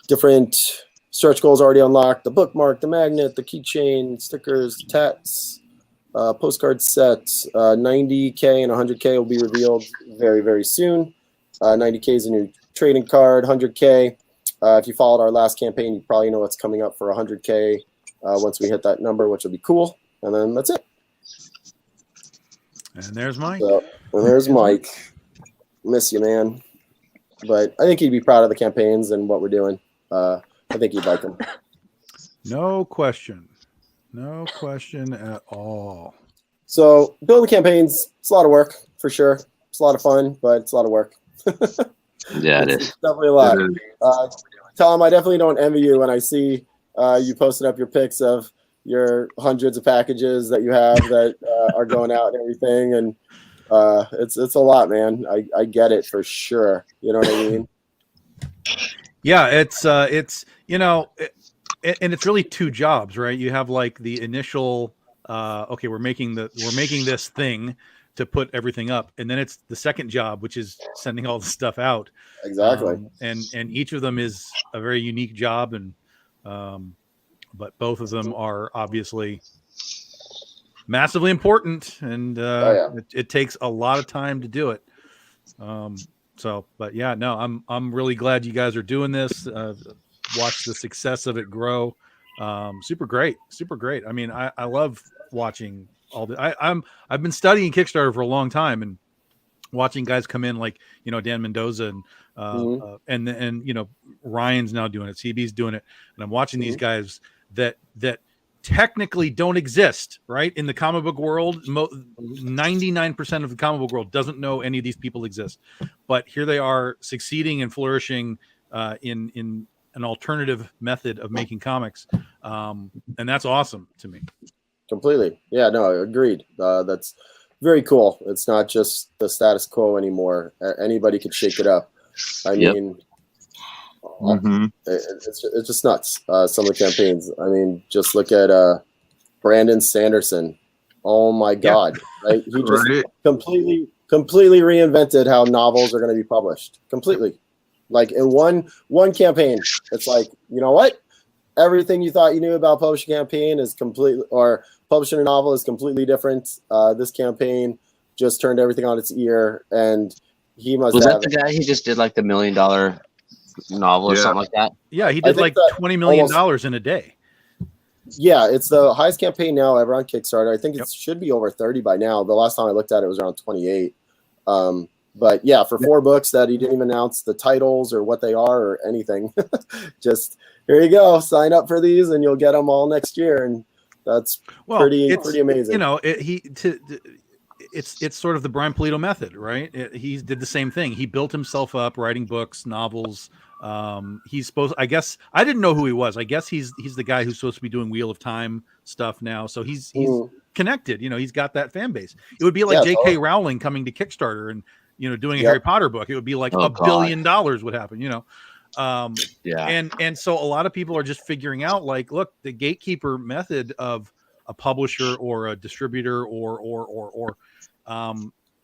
Different stretch goals already unlocked: the bookmark, the magnet, the keychain, stickers, tats, postcard sets. 90K and 100K will be revealed very, very soon. 90K is a new trading card. 100K. If you followed our last campaign, you probably know what's coming up for 100K once we hit that number, which will be cool. And then that's it. And there's Mike. So, and there's Mike. Miss you, man. but I think he'd be proud of the campaigns and what we're doing. I think he'd like them. No question. No question at all. So building campaigns, it's a lot of work for sure. It's a lot of fun, but it's a lot of work. Yeah, it It's is. definitely a lot. Tom, I definitely don't envy you when I see you posting up your pics of your hundreds of packages that you have that are going out and everything. And it's a lot, man. I get it for sure. You know what I mean? Yeah, it's you know, and it's really two jobs, right? You have like the initial, okay, we're making this thing to put everything up, and then it's the second job, which is sending all the stuff out. Exactly. And each of them is a very unique job, and but both of them are obviously massively important, and it takes a lot of time to do it. So, but yeah, no, I'm really glad you guys are doing this. Watch the success of it grow. Super great. I mean, I love watching all the. I've been studying Kickstarter for a long time and watching guys come in like Dan Mendoza and you know Ryan's now doing it, CB's doing it, and I'm watching these guys that technically don't exist, right? In the comic book world, 99% of the comic book world doesn't know any of these people exist. But here they are succeeding and flourishing in an alternative method of making comics. And that's awesome to me. Completely. Yeah, no, agreed. That's very cool. It's not just the status quo anymore. Anybody could shake it up. I mean, it's just nuts. Some of the campaigns. I mean, just look at Brandon Sanderson. Oh my God! Right? He just completely reinvented how novels are going to be published. Completely, like in one campaign. It's like, you know what? Everything you thought you knew about publishing a campaign is completely, or publishing a novel is completely different. This campaign just turned everything on its ear, and he must. Was that the guy who just did like the $1 million novel or something like that? Yeah, he did like $20 million in a day. Yeah, it's the highest campaign now ever on Kickstarter. I think it should be over 30 by now. The last time I looked at it, was around 28. But yeah, for 4 books that he didn't even announce the titles or what they are or anything. Just here you go, sign up for these and you'll get them all next year. And that's pretty amazing. You know, it's sort of the Brian Polito method, right? He did the same thing. He built himself up writing books, novels. He's supposed, I guess, I didn't know who he was. I guess he's the guy who's supposed to be doing Wheel of Time stuff now. So he's connected, he's got that fan base. It would be like J.K. Rowling coming to Kickstarter and, doing a Harry Potter book. It would be like $1 billion would happen, And so a lot of people are just figuring out, like, look, the gatekeeper method of a publisher or a distributor or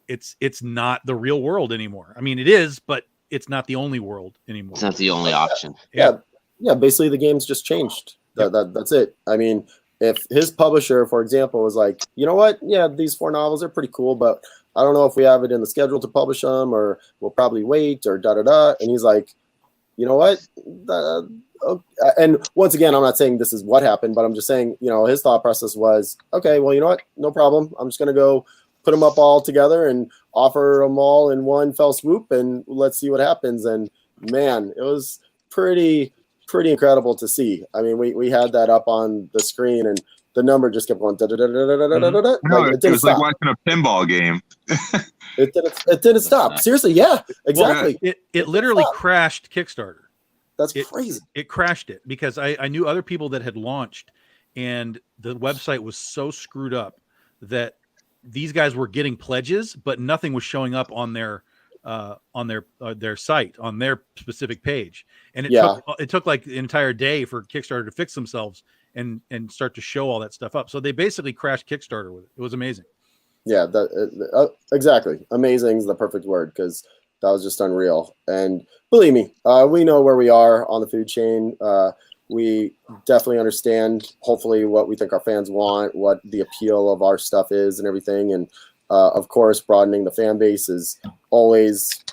it's not the real world anymore. I mean, it is, but it's not the only world anymore. It's not the only option. Yeah. Basically, the game's just changed. That's it. I mean, if his publisher, for example, was like, you know what? Yeah, these 4 novels are pretty cool, but I don't know if we have it in the schedule to publish them, or we'll probably wait, or da-da-da. And he's like, you know what? Okay. And once again, I'm not saying this is what happened, but I'm just saying, his thought process was, okay, well, you know what? No problem. I'm just going to go put them up all together and offer them all in one fell swoop, and let's see what happens. And man, it was pretty incredible to see. I mean, we had that up on the screen, and the number just kept going. It was like watching a pinball game. It didn't stop. Seriously, yeah, exactly. Well, it literally crashed Kickstarter. That's crazy. It crashed it because I knew other people that had launched, and the website was so screwed up that these guys were getting pledges, but nothing was showing up on their site, on their specific page. And it took like the entire day for Kickstarter to fix themselves and start to show all that stuff up. So they basically crashed Kickstarter with it. It was amazing. Yeah, exactly. Amazing is the perfect word, because that was just unreal. And believe me, we know where we are on the food chain. We definitely understand, hopefully, what we think our fans want, what the appeal of our stuff is and everything. And of course, broadening the fan base is always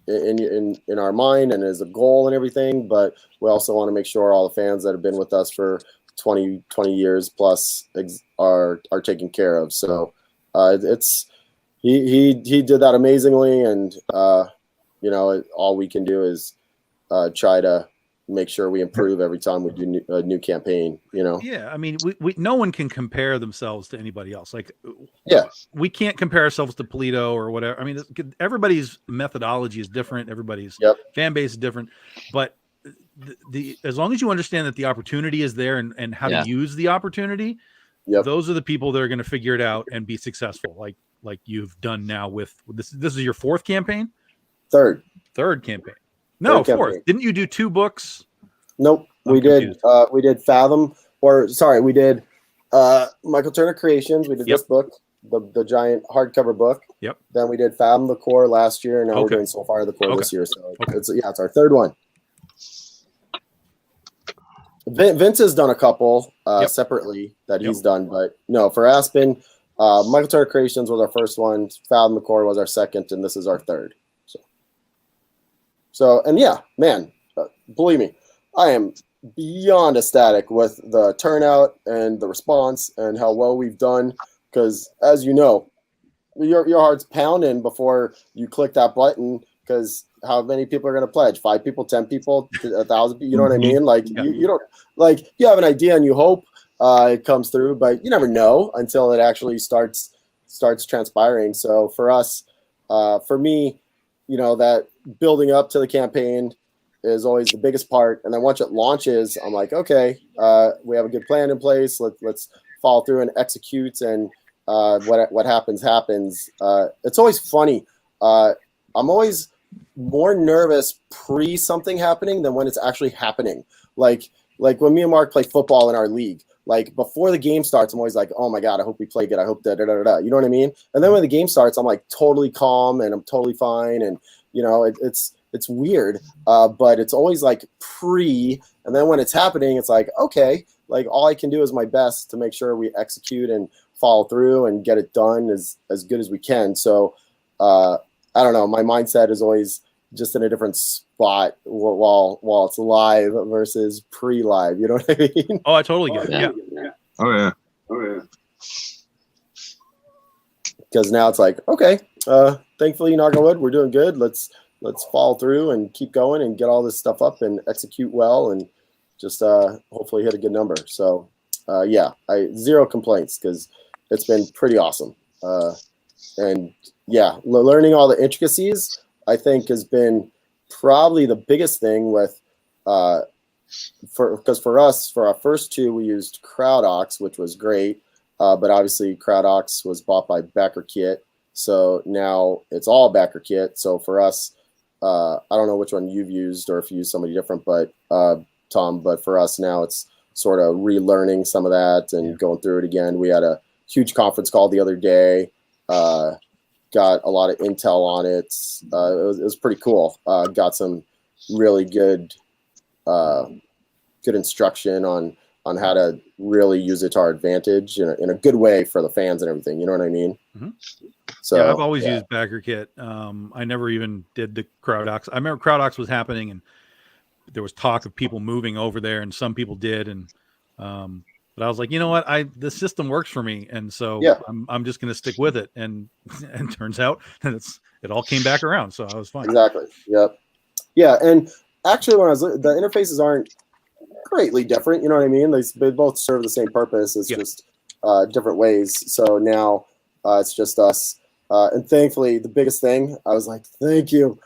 in our mind and as a goal and everything. But we also want to make sure all the fans that have been with us for 20 years plus are taken care of. So he did that amazingly, and all we can do is try to make sure we improve every time we do a new campaign. Yeah, I mean, we no one can compare themselves to anybody else. Like, yeah, we can't compare ourselves to Polito or whatever. I mean, everybody's methodology is different. Everybody's fan base is different. But the as long as you understand that the opportunity is there and how to use the opportunity, those are the people that are going to figure it out and be successful. Like you've done now with this. This is your fourth campaign. Third campaign. No, third fourth. Campaign. Didn't you do 2 books? Nope. We did Fathom, we did Michael Turner Creations. We did this book, the giant hardcover book. Yep. Then we did Fathom the Core last year, and now we're doing Soulfire the Core this year. So it's our third one. Vince has done a couple separately that he's done, but no, for Aspen, Michael Turner Creations was our first one. Fathom the Core was our second, and this is our third. So and yeah, man, believe me, I am beyond ecstatic with the turnout and the response and how well we've done. Because as you know, your heart's pounding before you click that button. Because how many people are going to pledge? 5 people, 10 people, 1,000 people. You know what I mean? Like you don't you have an idea and you hope it comes through, but you never know until it actually starts transpiring. So for us, for me, that building up to the campaign is always the biggest part. And then once it launches, I'm like, okay, we have a good plan in place. Let's follow through and execute. And what happens. It's always funny. I'm always more nervous pre something happening than when it's actually happening. Like when me and Mark play football in our league, like before the game starts, I'm always like, oh my God, I hope we play good. I hope da-da-da-da. You know what I mean? And then when the game starts, I'm like totally calm and I'm totally fine. And it's weird, but it's always like pre, and then when it's happening, it's like, okay, like all I can do is my best to make sure we execute and follow through and get it done as good as we can. So I don't know, my mindset is always just in a different spot while it's live versus pre-live. You know what I mean? Oh, I totally get it. Yeah. Oh yeah. Because now it's like, okay, thankfully, knock on wood, we're doing good. Let's follow through and keep going and get all this stuff up and execute well and just hopefully hit a good number. So zero complaints because it's been pretty awesome. And yeah, learning all the intricacies, I think, has been probably the biggest thing with because for us, for our first 2, we used CrowdOx, which was great. But obviously CrowdOx was bought by BackerKit. So now it's all BackerKit. So for us, I don't know which one you've used or if you use somebody different, but Tom, but for us now it's sort of relearning some of that and going through it again. We had a huge conference call the other day, got a lot of intel on it. It was pretty cool. Got some really good instruction on how to really use it to our advantage in a good way for the fans and everything. You know what I mean? Mm-hmm. So yeah, I've always used BackerKit. I never even did the CrowdOx. I remember CrowdOx was happening and there was talk of people moving over there and some people did. And, but I was like, you know what? The system works for me. And so I'm just going to stick with it. And turns out it all came back around. So I was fine. Exactly. Yep. Yeah. And actually the interfaces aren't greatly different. You know what I mean? They both serve the same purpose. It's just different ways. So now it's just us. And thankfully, the biggest thing, I was like, thank you.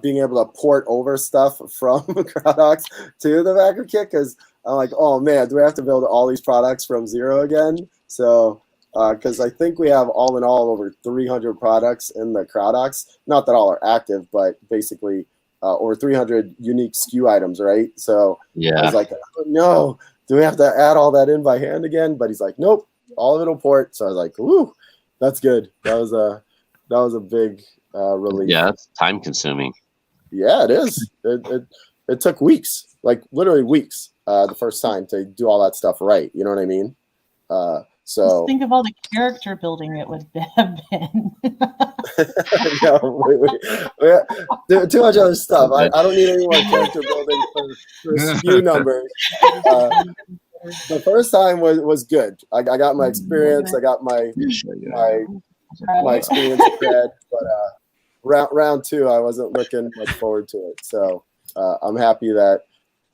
Being able to port over stuff from CrowdOx to the BackerKit, because I'm like, oh man, do we have to build all these products from zero again? So, because I think we have all in all over 300 products in the CrowdOx. Not that all are active, but basically over 300 unique SKU items, right? So I was like, oh, no, do we have to add all that in by hand again? But he's like, nope, all of it will port. So I was like, woo, that's good. That was a big relief. Yeah, it's time consuming. Yeah, it is. It took weeks, like literally weeks, the first time to do all that stuff right. You know what I mean? So just think of all the character building it would have been. No, too much other stuff. I don't need any more character building for SKU numbers. The first time was good. I got my experience. I got my experience spread. round 2, I wasn't looking much forward to it. So I'm happy that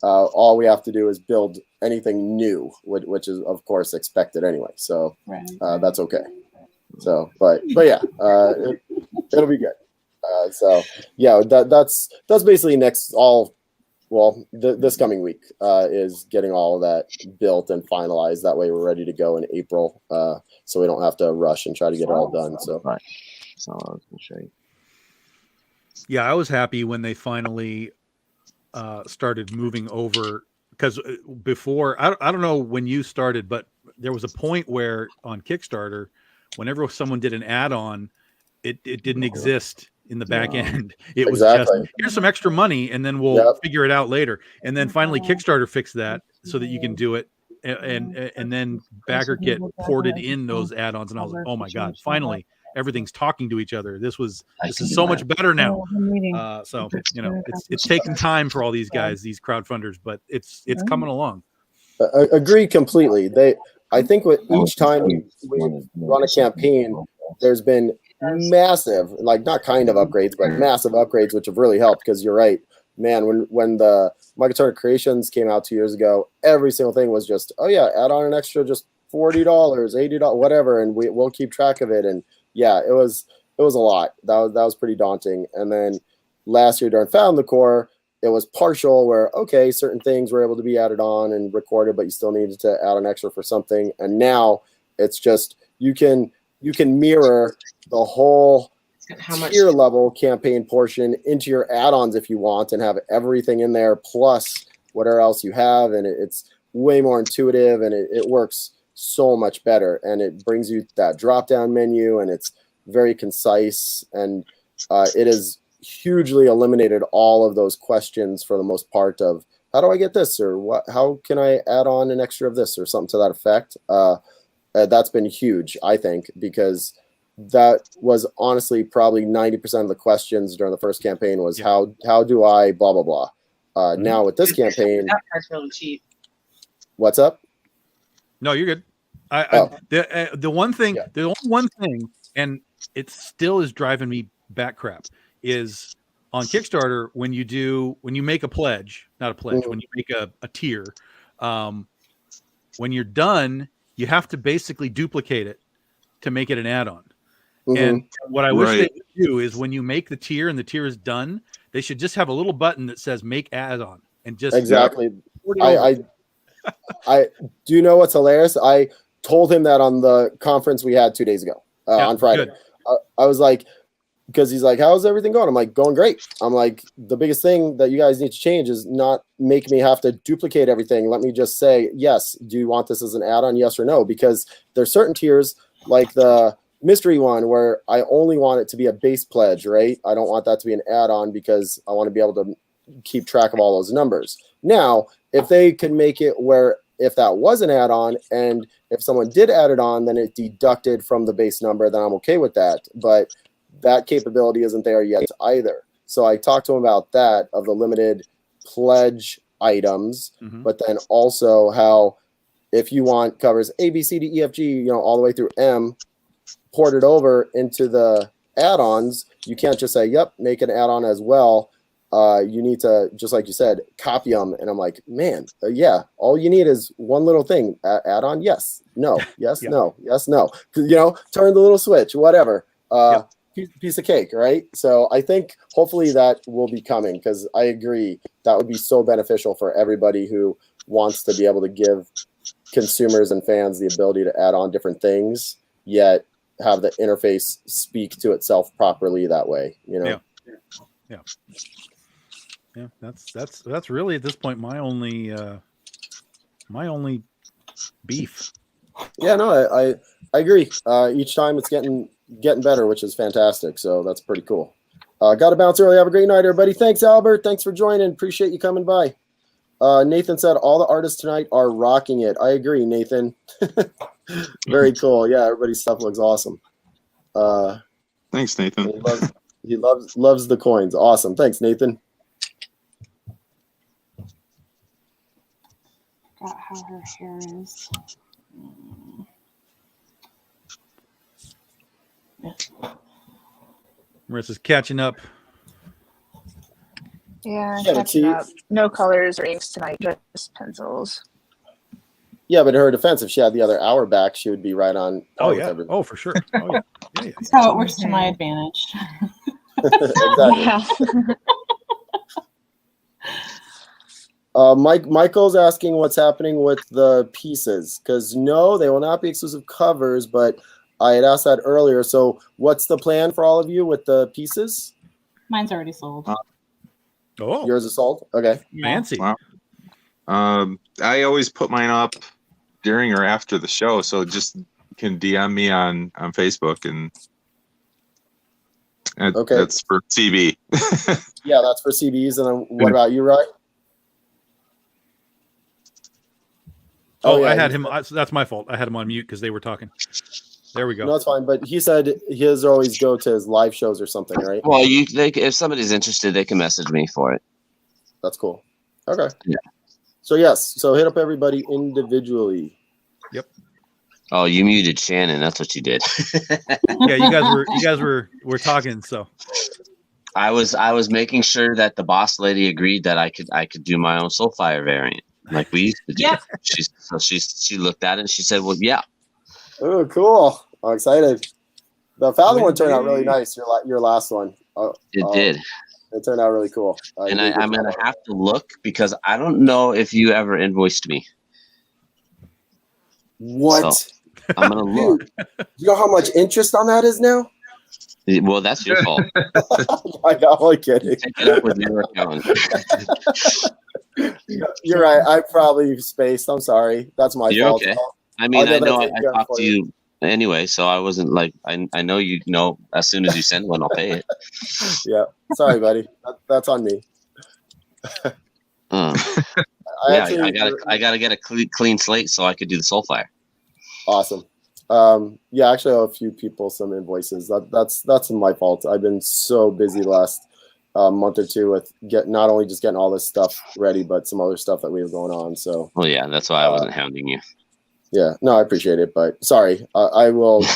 all we have to do is build anything new, which is of course expected anyway. So that's okay. So, but yeah, it'll be good. So yeah, that's basically this coming week is getting all of that built and finalized. That way we're ready to go in April. So we don't have to rush and try to get it all done. So right. So I was gonna show you. Yeah, I was happy when they finally started moving over, because before, I don't know when you started, but there was a point where on Kickstarter, whenever someone did an add-on, it didn't exist in the back end. It was just, here's some extra money and then we'll figure it out later. And then finally Kickstarter fixed that so that you can do it, and then Backerkit ported in those add-ons, and I was like, oh my God, finally everything's talking to each other. This is so much better now. So it's taken time for all these guys, these crowdfunders, but it's coming along. Agree completely. I think with each time we run a campaign, there's been massive, like not kind of upgrades, but massive upgrades, which have really helped. Because you're right, man. When the Michael Turner Creations came out 2 years ago, every single thing was just, oh yeah, add on an extra just $40, $80, whatever, and we'll keep track of it. And yeah, it was a lot. That was pretty daunting. And then last year during Found the Core, it was partial, where okay, certain things were able to be added on and recorded, but you still needed to add an extra for something. And now it's just you can mirror the whole tier level campaign portion into your add-ons if you want, and have everything in there plus whatever else you have, and it's way more intuitive, and it works so much better, and it brings you that drop-down menu, and it's very concise, and it has hugely eliminated all of those questions for the most part of how do I get this, or how can I add on an extra of this, or something to that effect. That's been huge, I think, because that was honestly probably 90% of the questions during the first campaign was how do I blah blah blah. Now with this campaign, that part's really cheap. What's up? No, you're good. The one thing, the only one thing, and it still is driving me back crap, is on Kickstarter when you make a pledge, not a pledge, when you make a tier, when you're done, you have to basically duplicate it to make it an add-on. And what I wish they would do is when you make the tier and the tier is done, they should just have a little button that says make add-on, and just exactly. I do know what's hilarious. I told him that on the conference we had 2 days ago on Friday. I was like, because he's like, how's everything going? I'm like, going great. I'm like, the biggest thing that you guys need to change is not make me have to duplicate everything. Let me just say, yes, do you want this as an add-on, yes or no? Because there's certain tiers, like the mystery one, where I only want it to be a base pledge, right? I don't want that to be an add-on because I want to be able to keep track of all those numbers. Now, if they can make it where if that was an add-on and if someone did add it on, then it deducted from the base number, then I'm okay with that. But that capability isn't there yet either. So I talked to him about that, of the limited pledge items, but then also how if you want covers A, B, C, D, E, F, G, all the way through M, ported over into the add-ons, you can't just say, yep, make an add-on as well. You need to, just like you said, copy them. And I'm like, man, yeah, all you need is one little thing. Add on, yes, no, yes, no, yes, no. Turn the little switch, whatever. Piece of cake, right? So I think hopefully that will be coming, because I agree that would be so beneficial for everybody who wants to be able to give consumers and fans the ability to add on different things, yet have the interface speak to itself properly that way. Yeah, that's really at this point my only beef. Yeah, no, I agree. Each time it's getting better, which is fantastic. So that's pretty cool. Got to bounce early. Have a great night, everybody. Thanks, Albert. Thanks for joining. Appreciate you coming by. Nathan said all the artists tonight are rocking it. I agree, Nathan. Very cool. Yeah, everybody's stuff looks awesome. Thanks, Nathan. He loves the coins. Awesome. Thanks, Nathan. Forgot how her hair is. Marissa's catching up. Yeah, Yeah, but catching see- up. No colors or inks tonight, just pencils. Yeah, but in her defense, if she had the other hour back, she would be right on par Oh with yeah. everybody. Oh, for sure. Oh yeah. Yeah. That's how it works to my advantage. Exactly. Yeah. Michael's asking what's happening with the pieces, because no, they will not be exclusive covers, but I had asked that earlier. So what's the plan for all of you with the pieces? Mine's already sold. Oh, Yours is sold? Okay. Yeah. fancy. Wow. I always put mine up during or after the show, so just can DM me on Facebook, and Okay. that's for CB. Yeah, that's for CBs. And then what about you, Ryan? Oh, yeah, I had he him. That's my fault. I had him on mute because they were talking. There we go. No, it's fine. But he said his always go to his live shows or something, right? Well, if somebody's interested, they can message me for it. That's cool. Okay. Yeah. So yes, so hit up everybody individually. Oh, you muted Shannon. That's what you did. Yeah, you guys were talking. So I was making sure that the boss lady agreed that I could do my own Soulfire variant, like we used to do. Yep. She looked at it and she said, "Well, yeah." Oh, cool! I'm excited. The Falcon one turned out really nice. Your last one. It did. It turned out really cool. And I'm gonna have to look because I don't know if you ever invoiced me. What? So, I'm gonna look. You know how much interest on that is now? Well, that's your fault. I'm only kidding. Take it up with your account. You're right. I probably spaced. I'm sorry. That's my You're fault. okay. I mean, I'll I know definitely I take care talked for to you anyway, so I wasn't like I know you know as soon as you send one, I'll pay it. Yeah. Sorry, buddy. That's on me. Yeah, I gotta get a clean slate so I could do the Soulfire. Awesome. Yeah, actually, I owe a few people some invoices. That's my fault. I've been so busy the last month or two with not only just getting all this stuff ready, but some other stuff that we have going on. So, Well, yeah, that's why I wasn't hounding you. yeah, no, I appreciate it, but sorry, I will do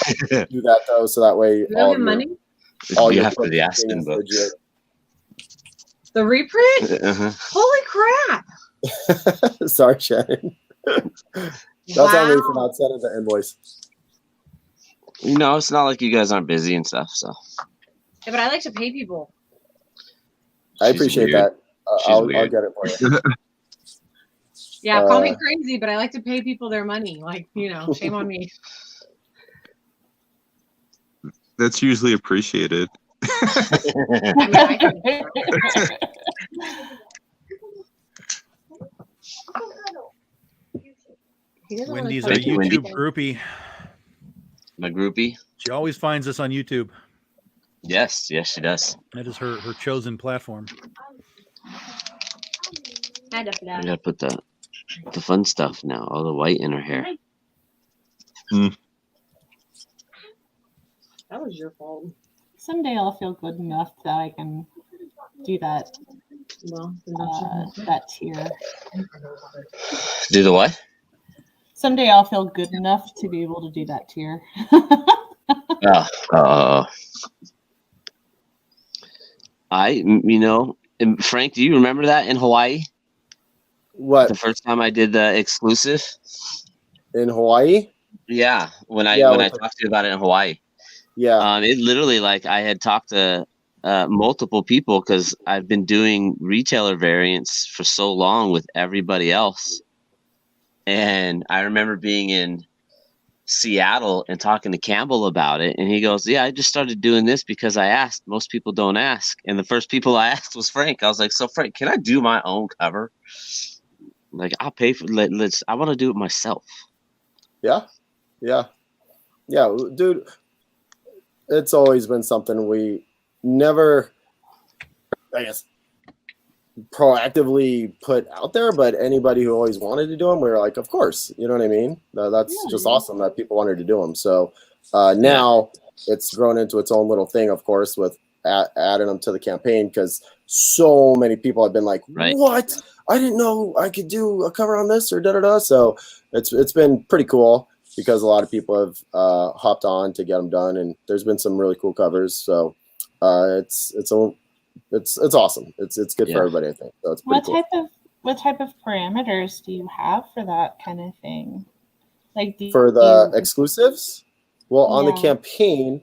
that though, so that way You don't have money? You have to the Aspen book. The reprint? Uh-huh. Holy crap! Sorry, Shannon. That's on me for not sending the invoice. You know, it's not like you guys aren't busy and stuff. So Yeah, but I like to pay people. I She's appreciate weird. that. She's I'll weird. get it for you. Yeah, call me crazy, but I like to pay people their money. Like, shame on me. That's usually appreciated. I mean, I can, He doesn't wanna Wendy's touch our Thank you, me. Wendy. YouTube groupie. My groupie. She always finds us on YouTube. Yes, she does. That is her chosen platform. Had to I gotta put the fun stuff now. All the white in her hair. That was your fault. Someday I'll feel good enough that I can do that Well, that tier. Do the what? Someday I'll feel good enough to be able to do that tier. Frank, do you remember that in Hawaii? What, The first time I did the exclusive? in Hawaii? Yeah, when I Yeah, with the- talked to you about it in Hawaii. Yeah. It literally, like, I had talked to multiple people because I've been doing retailer variants for so long with everybody else. And I remember being in Seattle and talking to Campbell about it. And he goes, yeah, I just started doing this because I asked. Most people don't ask. And the first people I asked was Frank. I was like, so Frank, can I do my own cover? Like, I'll pay for I want to do it myself. Yeah, dude. It's always been something we never, I guess, proactively put out there. But anybody who always wanted to do them, we were like, of course. You know what I mean? That's just awesome that people wanted to do them. So now it's grown into its own little thing, of course, with adding them to the campaign because so many people have been like, Right. what? I didn't know I could do a cover on this or da-da-da. So it's been pretty cool because a lot of people have hopped on to get them done, and there's been some really cool covers. So it's awesome. It's good for everybody, I think. So it's pretty cool. What type of parameters do you have for that kind of thing? Like for the exclusives? Well, on the campaign,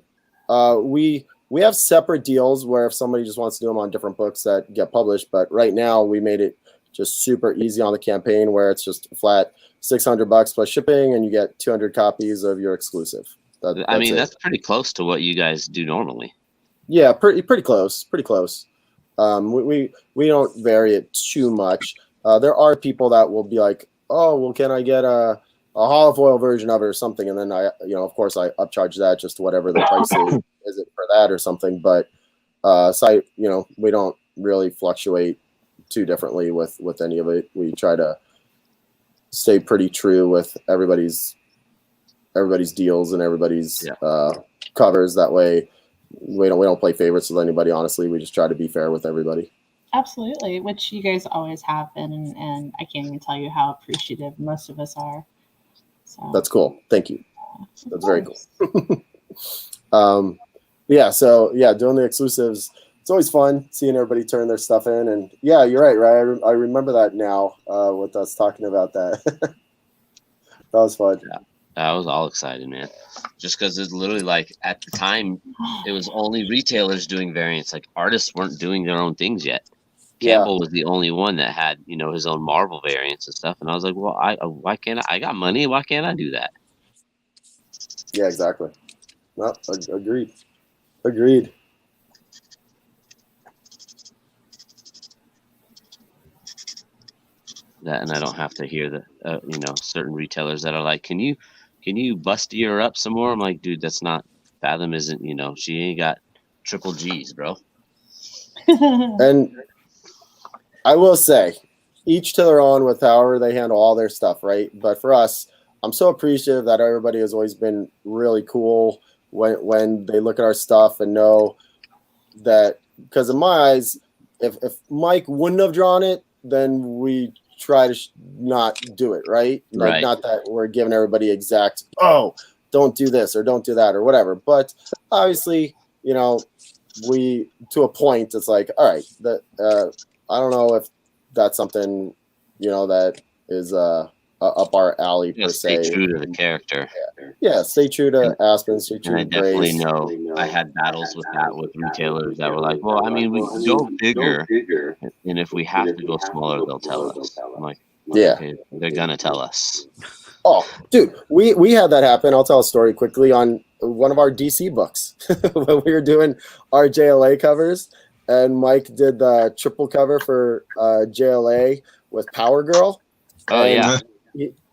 we have separate deals where if somebody just wants to do them on different books that get published, but right now we made it just super easy on the campaign where it's just flat $600 plus shipping and you get 200 copies of your exclusive. That's pretty close to what you guys do normally. Yeah, pretty close. We don't vary it too much. There are people that will be like, oh, well, can I get a olive oil version of it or something? And then of course I upcharge that just to whatever the price is it for that or something. But we don't really fluctuate too differently with any of it. We try to stay pretty true with everybody's deals and everybody's covers. That way we don't play favorites with anybody. Honestly, we just try to be fair with everybody. Absolutely, which you guys always have been, and I can't even tell you how appreciative most of us are. So that's cool. Thank you. That's very cool. Doing the exclusives, it's always fun seeing everybody turn their stuff in. And yeah, you're right. I remember that now with us talking about that. That was fun. Yeah, I was all excited, man. Just because it's literally like at the time, it was only retailers doing variants. Like artists weren't doing their own things yet. Campbell was the only one that had, his own Marvel variants and stuff. And I was like, well, why can't I got money. Why can't I do that? Yeah, exactly. No, agreed. That, and I don't have to hear the, certain retailers that are like, can you bust her up some more? I'm like, dude, that's not, Fathom isn't, she ain't got triple G's, bro. And I will say, each to their own with however they handle all their stuff, right? But for us, I'm so appreciative that everybody has always been really cool when they look at our stuff and know that, because in my eyes, if Mike wouldn't have drawn it, then we try to not do it, right? Like, not that we're giving everybody exact, don't do this or don't do that or whatever. But obviously, we, to a point, it's like, all right, I don't know if that's something, that is up our alley per se. Stay true to the character. Yeah, stay true to Aspen. Stay true to Grace. I definitely know I had battles with that with retailers that were like, well, I mean, we go bigger, and if we have to go smaller, they'll tell us. I'm like, okay, they're gonna tell us. Oh, dude, we had that happen. I'll tell a story quickly on one of our DC books when we were doing our JLA covers, and Mike did the triple cover for JLA with Power Girl. Oh, yeah.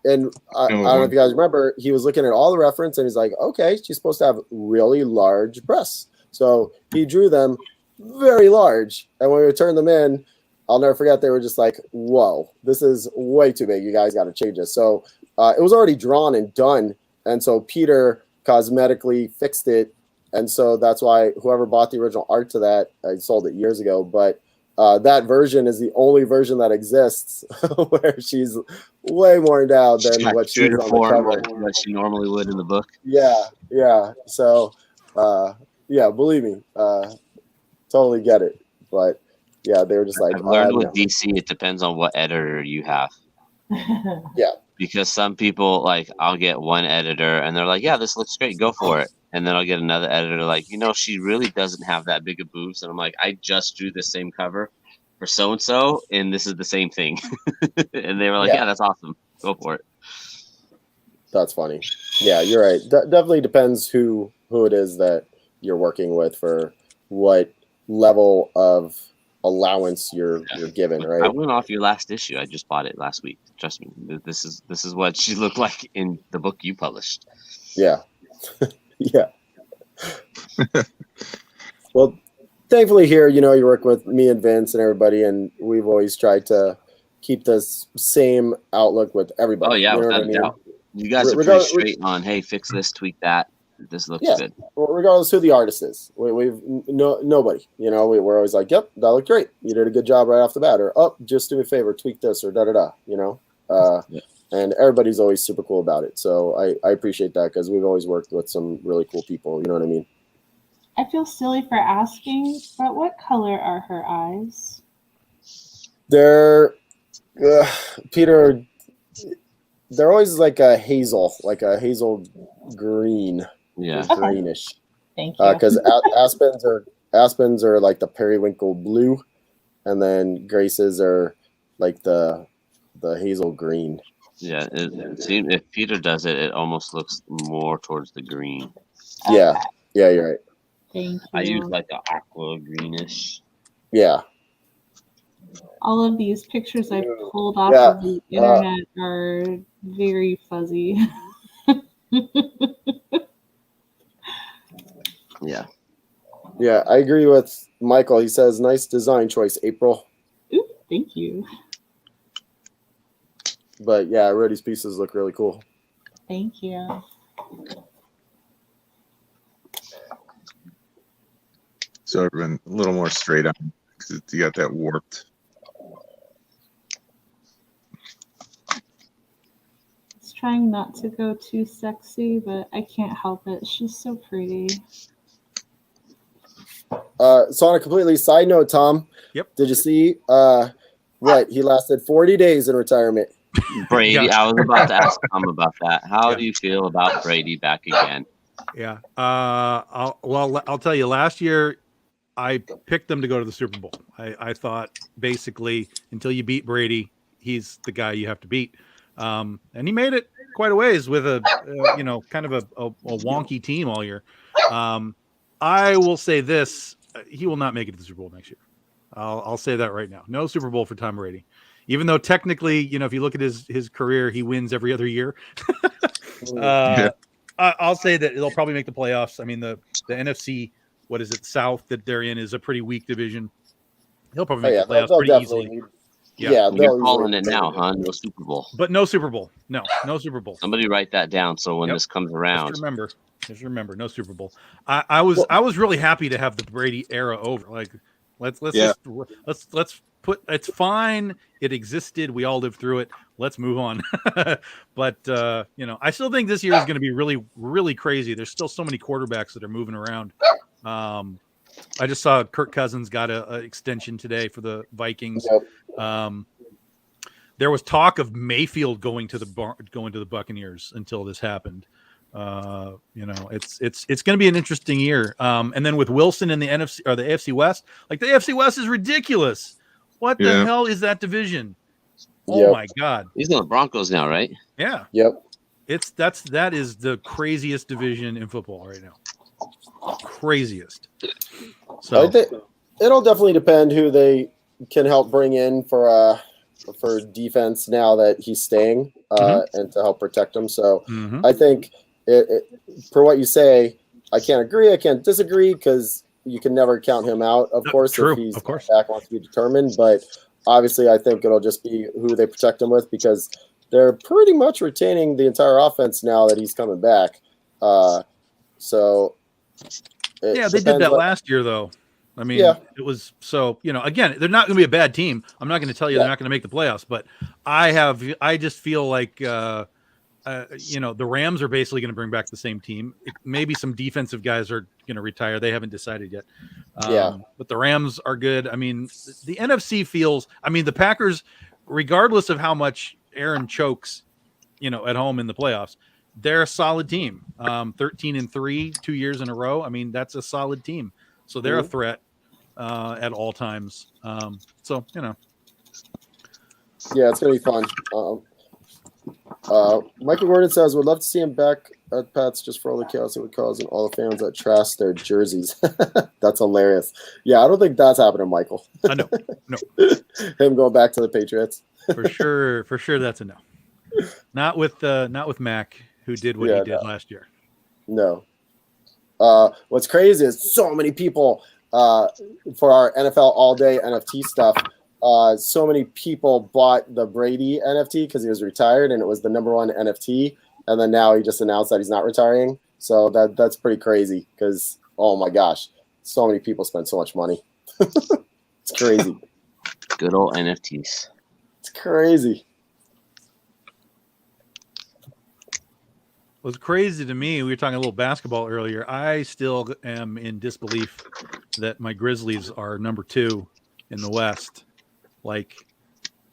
And I don't know if you guys remember, he was looking at all the reference and he's like, okay, she's supposed to have really large breasts. So he drew them very large. And when we turned them in, I'll never forget, they were just like, whoa, this is way too big. You guys got to change this. So it was already drawn and done. And so Peter cosmetically fixed it. And so that's why whoever bought the original art to that, I sold it years ago. But that version is the only version that exists where she's way more endowed than what she is on the cover. What she normally would in the book. Yeah. So, believe me, totally get it. But yeah, they were just like, I've learned with DC, it depends on what editor you have. Yeah. Because some people, like, I'll get one editor and they're like, yeah, this looks great, go for it. And then I'll get another editor like, she really doesn't have that big of boobs. And I'm like, I just drew the same cover for so-and-so, and this is the same thing. And they were like, yeah, that's awesome. Go for it. That's funny. Yeah, you're right. Definitely depends who it is that you're working with for what level of allowance you're given, right? I went off your last issue. I just bought it last week. Trust me. This is what she looked like in the book you published. Yeah. Yeah. Well, thankfully here, you work with me and Vince and everybody, and we've always tried to keep this same outlook with everybody. Oh yeah, without a doubt. You guys are pretty straight on, hey, fix this, tweak that. This looks good. Well, regardless who the artist is, we've nobody. We're always like, yep, that looked great. You did a good job right off the bat, or just do me a favor, tweak this, or da da da. And everybody's always super cool about it. So I appreciate that because we've always worked with some really cool people. You know what I mean? I feel silly for asking, but what color are her eyes? They're Peter. They're always like a hazel green, Yeah. Okay. greenish. Thank you. Because aspens are like the periwinkle blue, and then Grace's are like the hazel green. Yeah. If Peter does it, it almost looks more towards the green. Yeah, Okay. yeah, you're right. Thank you. I use like the aqua greenish. Yeah, All of these pictures I pulled off Yeah, of the internet are very fuzzy. Yeah. yeah, I agree with Michael. He says, "Nice design choice, April." Ooh, thank you. But yeah, Rhodey's pieces look really cool. Thank you. So I've been a little more straight on because you got that warped. It's trying not to go too sexy, but I can't help it. She's so pretty. So on a completely side note, Tom. Yep. Did you see what he lasted 40 days in retirement? Brady, Yeah. I was about to ask Tom about that. How Yeah. do you feel about Brady back again? Yeah. I'll tell you. Last year, I picked them to go to the Super Bowl. I thought basically until you beat Brady, he's the guy you have to beat. And he made it quite a ways with a kind of a wonky team all year. I will say this: he will not make it to the Super Bowl next year. I'll say that right now. No Super Bowl for Tom Brady. Even though technically, if you look at his career, he wins every other year. I'll say that they'll probably make the playoffs. I mean, the NFC, what is it, South that they're in is a pretty weak division. He'll probably make the playoffs pretty easily. Yeah, You're calling it now, huh? No Super Bowl. But no Super Bowl. No Super Bowl. Somebody write that down so when this comes around. Just remember, no Super Bowl. I was really happy to have the Brady era over. Like, let's put, it's fine. It existed. We all lived through it. Let's move on. But I still think this year is going to be really, really crazy. There's still so many quarterbacks that are moving around. I just saw Kirk Cousins got an extension today for the Vikings. Yep. There was talk of Mayfield going to the Buccaneers until this happened. It's going to be an interesting year. And then with Wilson in the NFC or the AFC West, like the AFC West is ridiculous. What the hell is that division? Oh my God. He's on the Broncos now, right? Yeah. Yep. That is the craziest division in football right now. Craziest. So I think it'll definitely depend who they can help bring in for defense now that he's staying and to help protect him. So I think for what you say, I can't agree. I can't disagree because you can never count him out, of course, true, if he's of course. back wants to be determined. But obviously, I think it'll just be who they protect him with because they're pretty much retaining the entire offense now that he's coming back. They did that last year, though. I mean, it was so, again, they're not going to be a bad team. I'm not going to tell you they're not going to make the playoffs, but I just feel like, the Rams are basically going to bring back the same team. Maybe some defensive guys are going to retire. They haven't decided yet. But the Rams are good. I mean, the NFC feels, the Packers, regardless of how much Aaron chokes, at home in the playoffs, they're a solid team. 13-3, 2 years in a row. I mean, that's a solid team. So they're a threat at all times. Yeah, it's going to be fun. Michael Gordon says, would love to see him back at Pats just for all the chaos it would cause and all the fans that trash their jerseys. That's hilarious. Yeah, I don't think that's happening, Michael. I know. No. Him going back to the Patriots. For sure that's a no. Not with Mac, who did what he did last year. No. What's crazy is so many people for our NFL All Day NFT stuff. So many people bought the Brady NFT because he was retired and it was the #1 NFT. And then now he just announced that he's not retiring. So that's pretty crazy because, oh my gosh, so many people spend so much money. It's crazy. Good old NFTs. It's crazy. was crazy to me. We were talking a little basketball earlier. I still am in disbelief that my Grizzlies are number 2 in the West. Like,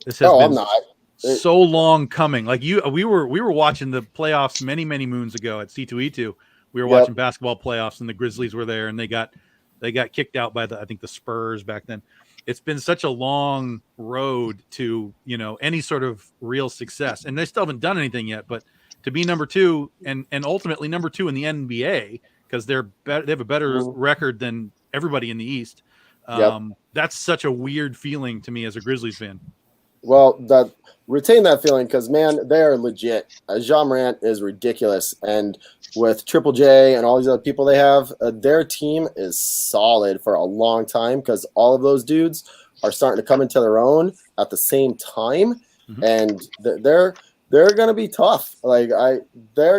this has been I'm not. so long coming. Like we were watching the playoffs many moons ago at C2E2. We were watching basketball playoffs, and the Grizzlies were there, and they got kicked out by the Spurs back then. It's been such a long road to, you know, any sort of real success, and they still haven't done anything yet. But to be number 2 and ultimately number 2 in the NBA, because they have a better record than everybody in the East. That's such a weird feeling to me as a Grizzlies fan. Well, retain that feeling, because, man, they are legit. Ja Morant is ridiculous. And with Triple J and all these other people they have, their team is solid for a long time, because all of those dudes are starting to come into their own at the same time. And they're going to be tough. They're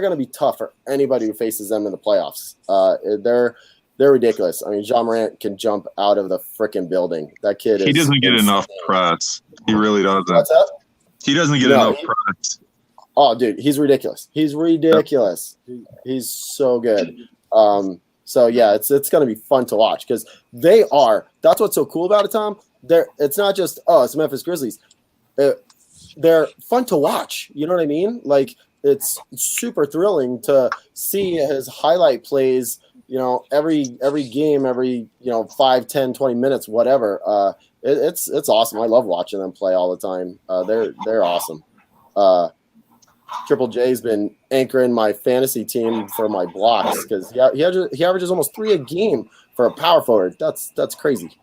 going to be tough for anybody who faces them in the playoffs. They're ridiculous. I mean, Ja Morant can jump out of the freaking building. That kid He doesn't get enough press. He really doesn't. What's up? He doesn't get enough press. Oh, dude, he's ridiculous. He's ridiculous. He's so good. So yeah, it's going to be fun to watch, because they are. That's what's so cool about it, Tom. It's not just it's Memphis Grizzlies. They're fun to watch. You know what I mean? Like, it's super thrilling to see his highlight plays. You know, every game, every 5, 10, 20 minutes, whatever. It's awesome. I love watching them play all the time. They're awesome. Triple J's been anchoring my fantasy team for my blocks, because he averages almost 3 a game for a power forward. That's crazy.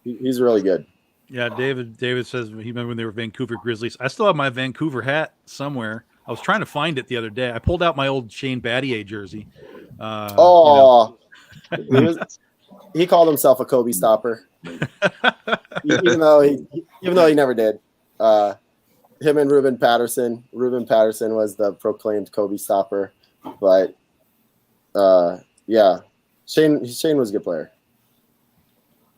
He's really good. Yeah, David says he remember when they were Vancouver Grizzlies. I still have my Vancouver hat somewhere. I was trying to find it the other day. I pulled out my old Shane Battier jersey. He called himself a Kobe stopper, even though he never did. Him and Ruben Patterson was the proclaimed Kobe stopper, but Shane was a good player.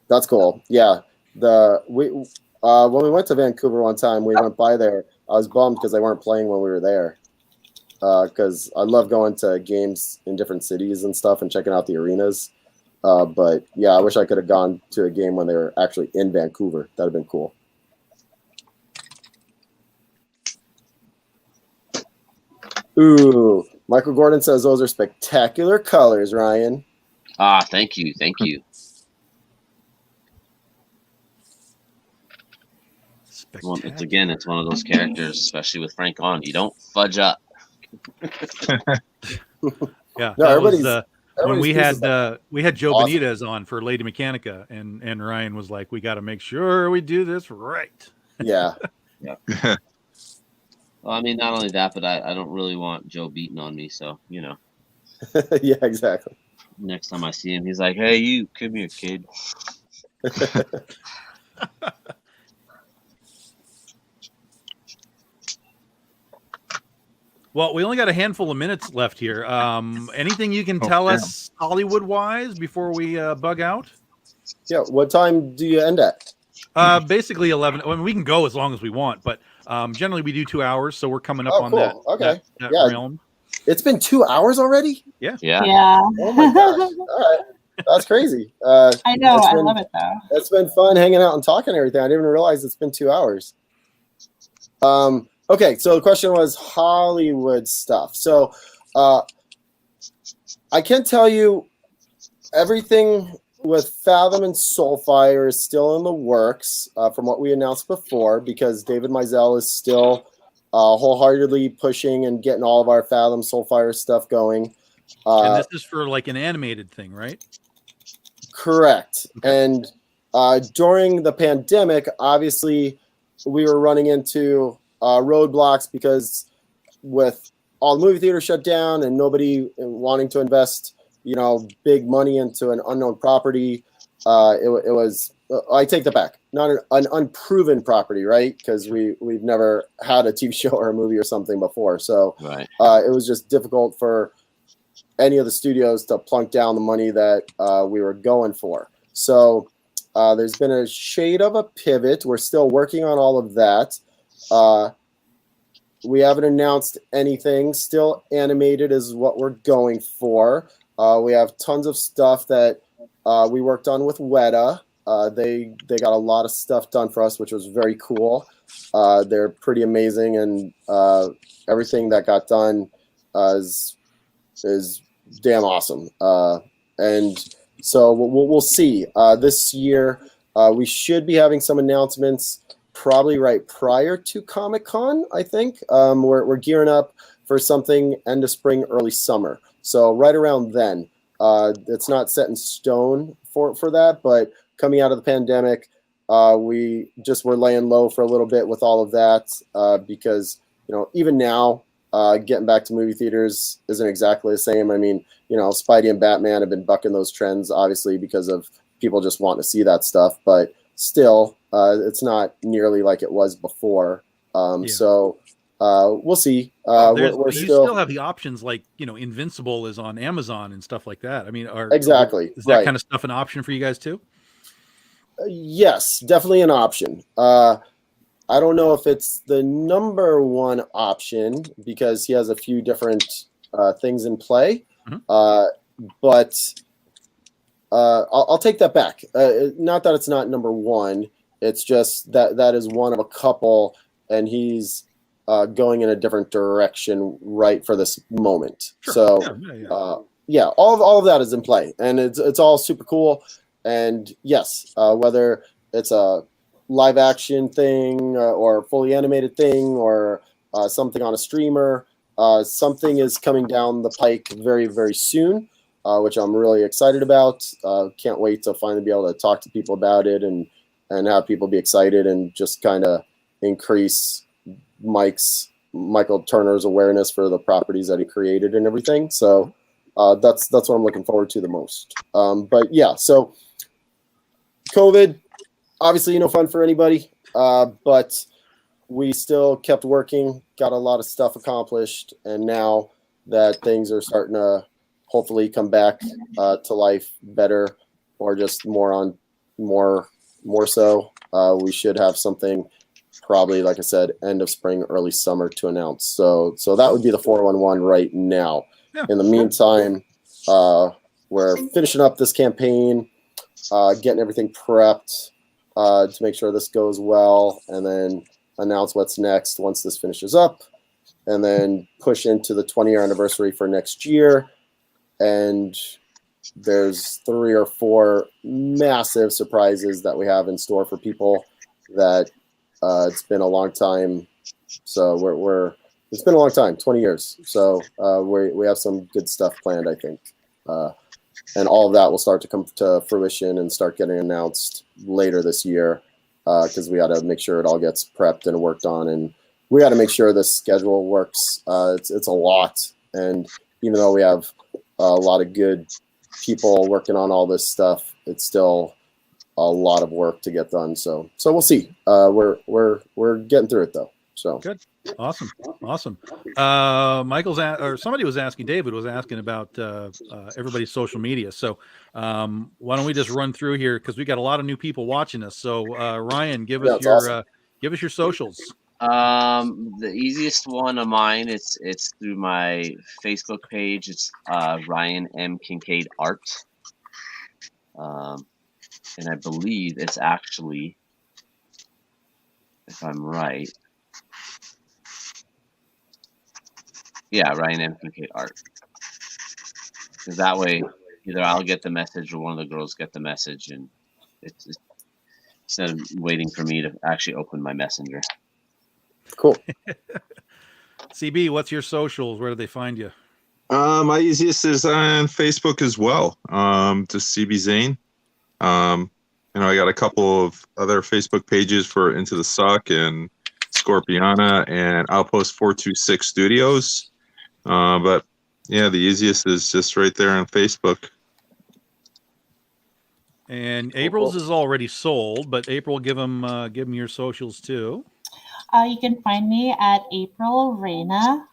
That's cool. Yeah, when we went to Vancouver one time, we went by there. I was bummed because they weren't playing when we were there. Because I love going to games in different cities and stuff and checking out the arenas. But yeah, I wish I could have gone to a game when they were actually in Vancouver. That'd have been cool. Ooh, Michael Gordon says those are spectacular colors, Ryan. Thank you. It's one of those characters, especially with Frank on. You don't fudge up. Yeah, that was when we had Joe Benitez on for Lady Mechanica, and Ryan was like, "We got to make sure we do this right." Yeah. Well, I mean, not only that, but I don't really want Joe beating on me, so you know. Yeah, exactly. Next time I see him, he's like, "Hey, you, come here, kid." Well, we only got a handful of minutes left here. Anything you can tell us Hollywood-wise before we bug out? Yeah. What time do you end at? Basically 11. I mean, we can go as long as we want, but generally we do 2 hours, so we're coming up on cool. that. Okay. That realm. It's been 2 hours already? Yeah. Oh my gosh. All right. That's crazy. I know. I love it though. It's been fun hanging out and talking and everything. I didn't even realize it's been 2 hours. Okay, so the question was Hollywood stuff. So I can tell you everything with Fathom and Soulfire is still in the works from what we announced before, because David Mizell is still wholeheartedly pushing and getting all of our Fathom Soulfire stuff going. And this is for like an animated thing, right? Correct. Okay. And during the pandemic, obviously, we were running into roadblocks because with all the movie theaters shut down and nobody wanting to invest, big money into an unknown property, it was. I take that back. Not an unproven property, right? Because we've never had a TV show or a movie or something before, so right. It was just difficult for any of the studios to plunk down the money that we were going for. So there's been a shade of a pivot. We're still working on all of that. we haven't announced anything. Still animated is what we're going for. We have tons of stuff that we worked on with Weta. They got a lot of stuff done for us, which was very cool. They're pretty amazing, and everything that got done is damn awesome. And so we'll see. This year, we should be having some announcements probably right prior to Comic-Con, I think. We're gearing up for something end of spring, early summer. So right around then. It's not set in stone for that, but coming out of the pandemic, we just were laying low for a little bit with all of that because, even now, getting back to movie theaters isn't exactly the same. I mean, Spidey and Batman have been bucking those trends, obviously, because of people just wanting to see that stuff. But still, it's not nearly like it was before. So we'll see. You still have the options like, Invincible is on Amazon and stuff like that. I mean, exactly. Is that kind of stuff an option for you guys too? Yes, definitely an option. I don't know if it's the number one option because he has a few different things in play. But I'll take that back. Not that it's not number one. It's just that is one of a couple, and he's going in a different direction right for this moment. Sure. So all of that is in play, and it's all super cool. And yes, whether it's a live action thing or fully animated thing or something on a streamer, something is coming down the pike very, very soon, which I'm really excited about. Can't wait to finally be able to talk to people about it and have people be excited and just kind of increase Michael Turner's awareness for the properties that he created and everything. So that's what I'm looking forward to the most. But yeah, so COVID, obviously no fun for anybody, but we still kept working, got a lot of stuff accomplished, and now that things are starting to hopefully come back to life better, or just more so, we should have something probably, like I said, end of spring, early summer to announce. So that would be the 411 right now. Yeah. In the meantime, we're finishing up this campaign, getting everything prepped to make sure this goes well, and then announce what's next once this finishes up, and then push into the 20-year anniversary for next year. And there's 3 or 4 massive surprises that we have in store for people that it's been a long time. So it's been a long time, 20 years. So we have some good stuff planned, I think. And all of that will start to come to fruition and start getting announced later this year because we got to make sure it all gets prepped and worked on. And we got to make sure this schedule works. It's a lot. And even though we have a lot of good people working on all this stuff, it's still a lot of work to get done. So we'll see. We're getting through it though. So good. Awesome. David was asking about everybody's social media. So why don't we just run through here because we got a lot of new people watching us. So Ryan, give us your socials. The easiest one of mine, it's through my Facebook page. It's Ryan M. Kincaid Art. And I believe it's actually, if I'm right, Ryan M. Kincaid Art. Because that way, either I'll get the message or one of the girls get the message, and it's instead of waiting for me to actually open my messenger. Cool. CB, what's your socials? Where do they find you? My easiest is on Facebook as well. Just CB Zane. I got a couple of other Facebook pages for Into the Suck and Scorpiana and Outpost 426 Studios. But yeah, the easiest is just right there on Facebook. And April's is already sold, but April, give them your socials too. You can find me at April Reina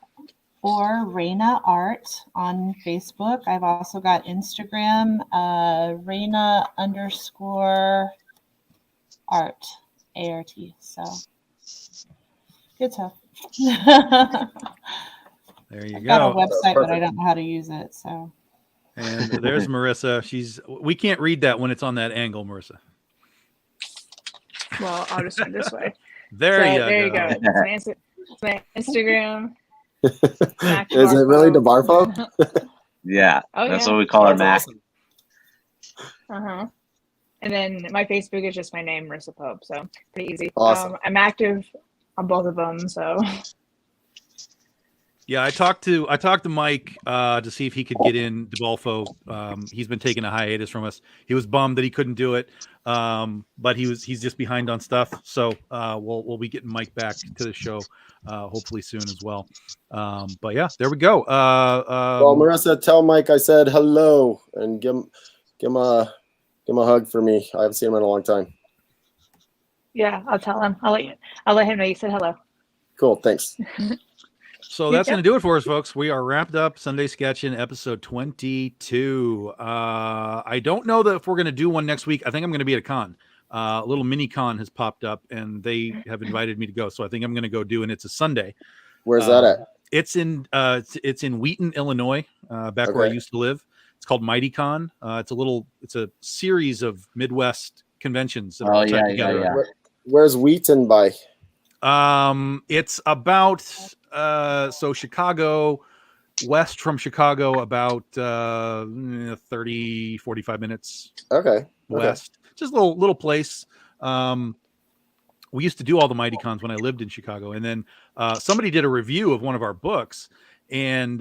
or Reina Art on Facebook. I've also got Instagram, Reina _art, ART. So It's tough. There you I've got a go. website, but I don't know how to use it. So. And there's Marissa. We can't read that when it's on that angle, Marissa. Well, I'll just turn this way. There you go. It's my Instagram. Is it really DeBarfo? Yeah, Oh, that's yeah. what we call our Mac. Uh-huh. And then my Facebook is just my name, Marissa Pope. So pretty easy. Awesome. I'm active on both of them. So Yeah, I talked to Mike to see if he could get in DeBalfo. He's been taking a hiatus from us. He was bummed that he couldn't do it, but he's just behind on stuff. So we'll be getting Mike back to the show hopefully soon as well. But yeah, there we go. Well, Marissa, tell Mike I said hello and give him a hug for me. I haven't seen him in a long time. yeah, I'll tell him. I'll let him know you said hello. Cool, thanks. So that's going to do it for us, folks. We are wrapped up Sunday Sketching episode 22. I don't know that if we're going to do one next week. I think I'm going to be at a con. A little mini con has popped up, and they have invited me to go. So I think I'm going to go do, and it's a Sunday. Where's that at? It's in Wheaton, Illinois, back where I used to live. It's called MightyCon. It's a series of Midwest conventions that are tied together. Yeah. Where's Wheaton by? It's about so Chicago, west from Chicago, about 30, 45 minutes west. Just a little place. We used to do all the MightyCons when I lived in Chicago, and then somebody did a review of one of our books, and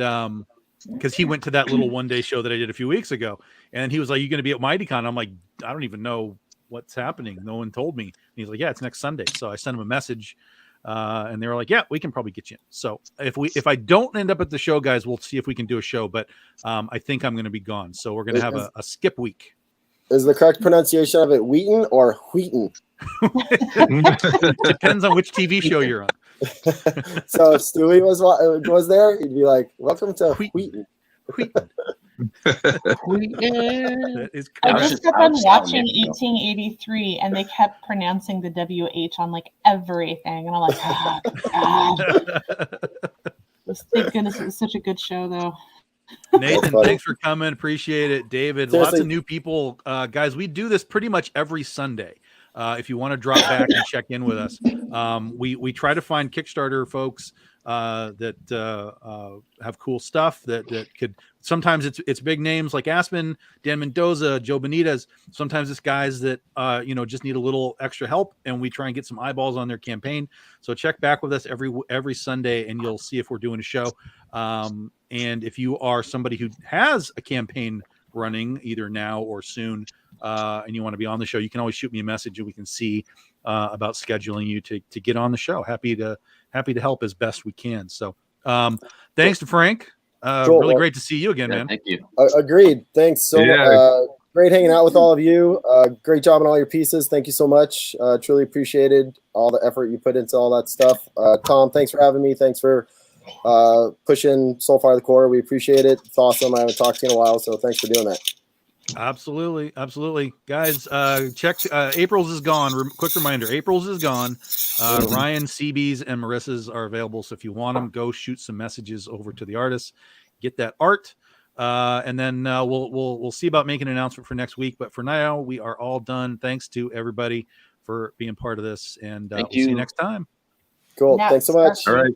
because he went to that little one-day show that I did a few weeks ago, and he was like, "You going to be at MightyCon?" I'm like, "I don't even know what's happening. No one told me." And he's like, "Yeah, it's next Sunday." So I sent him a message, and they were like, "Yeah, we can probably get you in." So if I don't end up at the show, guys, we'll see if we can do a show. But I think I'm going to be gone, so we're going to have a skip week. Is the correct pronunciation of it Wheaton or Wheaton? Depends on which TV show you're on. So if Stewie was there, he'd be like, "Welcome to Wheaton." Wheaton. That is I correct. just kept on watching 1883, and they kept pronouncing the WH on like everything, and I'm like, thank goodness it was such a good show, though. Nathan, thanks for coming. Appreciate it. David, Seriously. lots of new people. Guys, we do this pretty much every Sunday. If you want to drop back and check in with us, we try to find Kickstarter folks that have cool stuff that could. Sometimes it's big names like Aspen, Dan Mendoza, Joe Benitez. Sometimes it's guys that just need a little extra help, and we try and get some eyeballs on their campaign. So check back with us every Sunday, and you'll see if we're doing a show. And if you are somebody who has a campaign running either now or soon, and you want to be on the show, you can always shoot me a message, and we can see about scheduling you to get on the show. Happy to help as best we can. So thanks to Frank. Cool. Really great to see you again, man. Thank you. Agreed. Thanks so much. Great hanging out with all of you. Great job on all your pieces. Thank you so much. Truly appreciated all the effort you put into all that stuff. Tom, thanks for having me. Thanks for pushing Soulfire the Core. We appreciate it. It's awesome. I haven't talked to you in a while, so thanks for doing that. Absolutely, guys. Check. April's is gone. Quick reminder: April's is gone. Ryan, CB's, and Marissa's are available. So if you want them, go shoot some messages over to the artists. Get that art, and then we'll see about making an announcement for next week. But for now, we are all done. Thanks to everybody for being part of this, and we'll see you next time. Cool. Thanks so much. All right.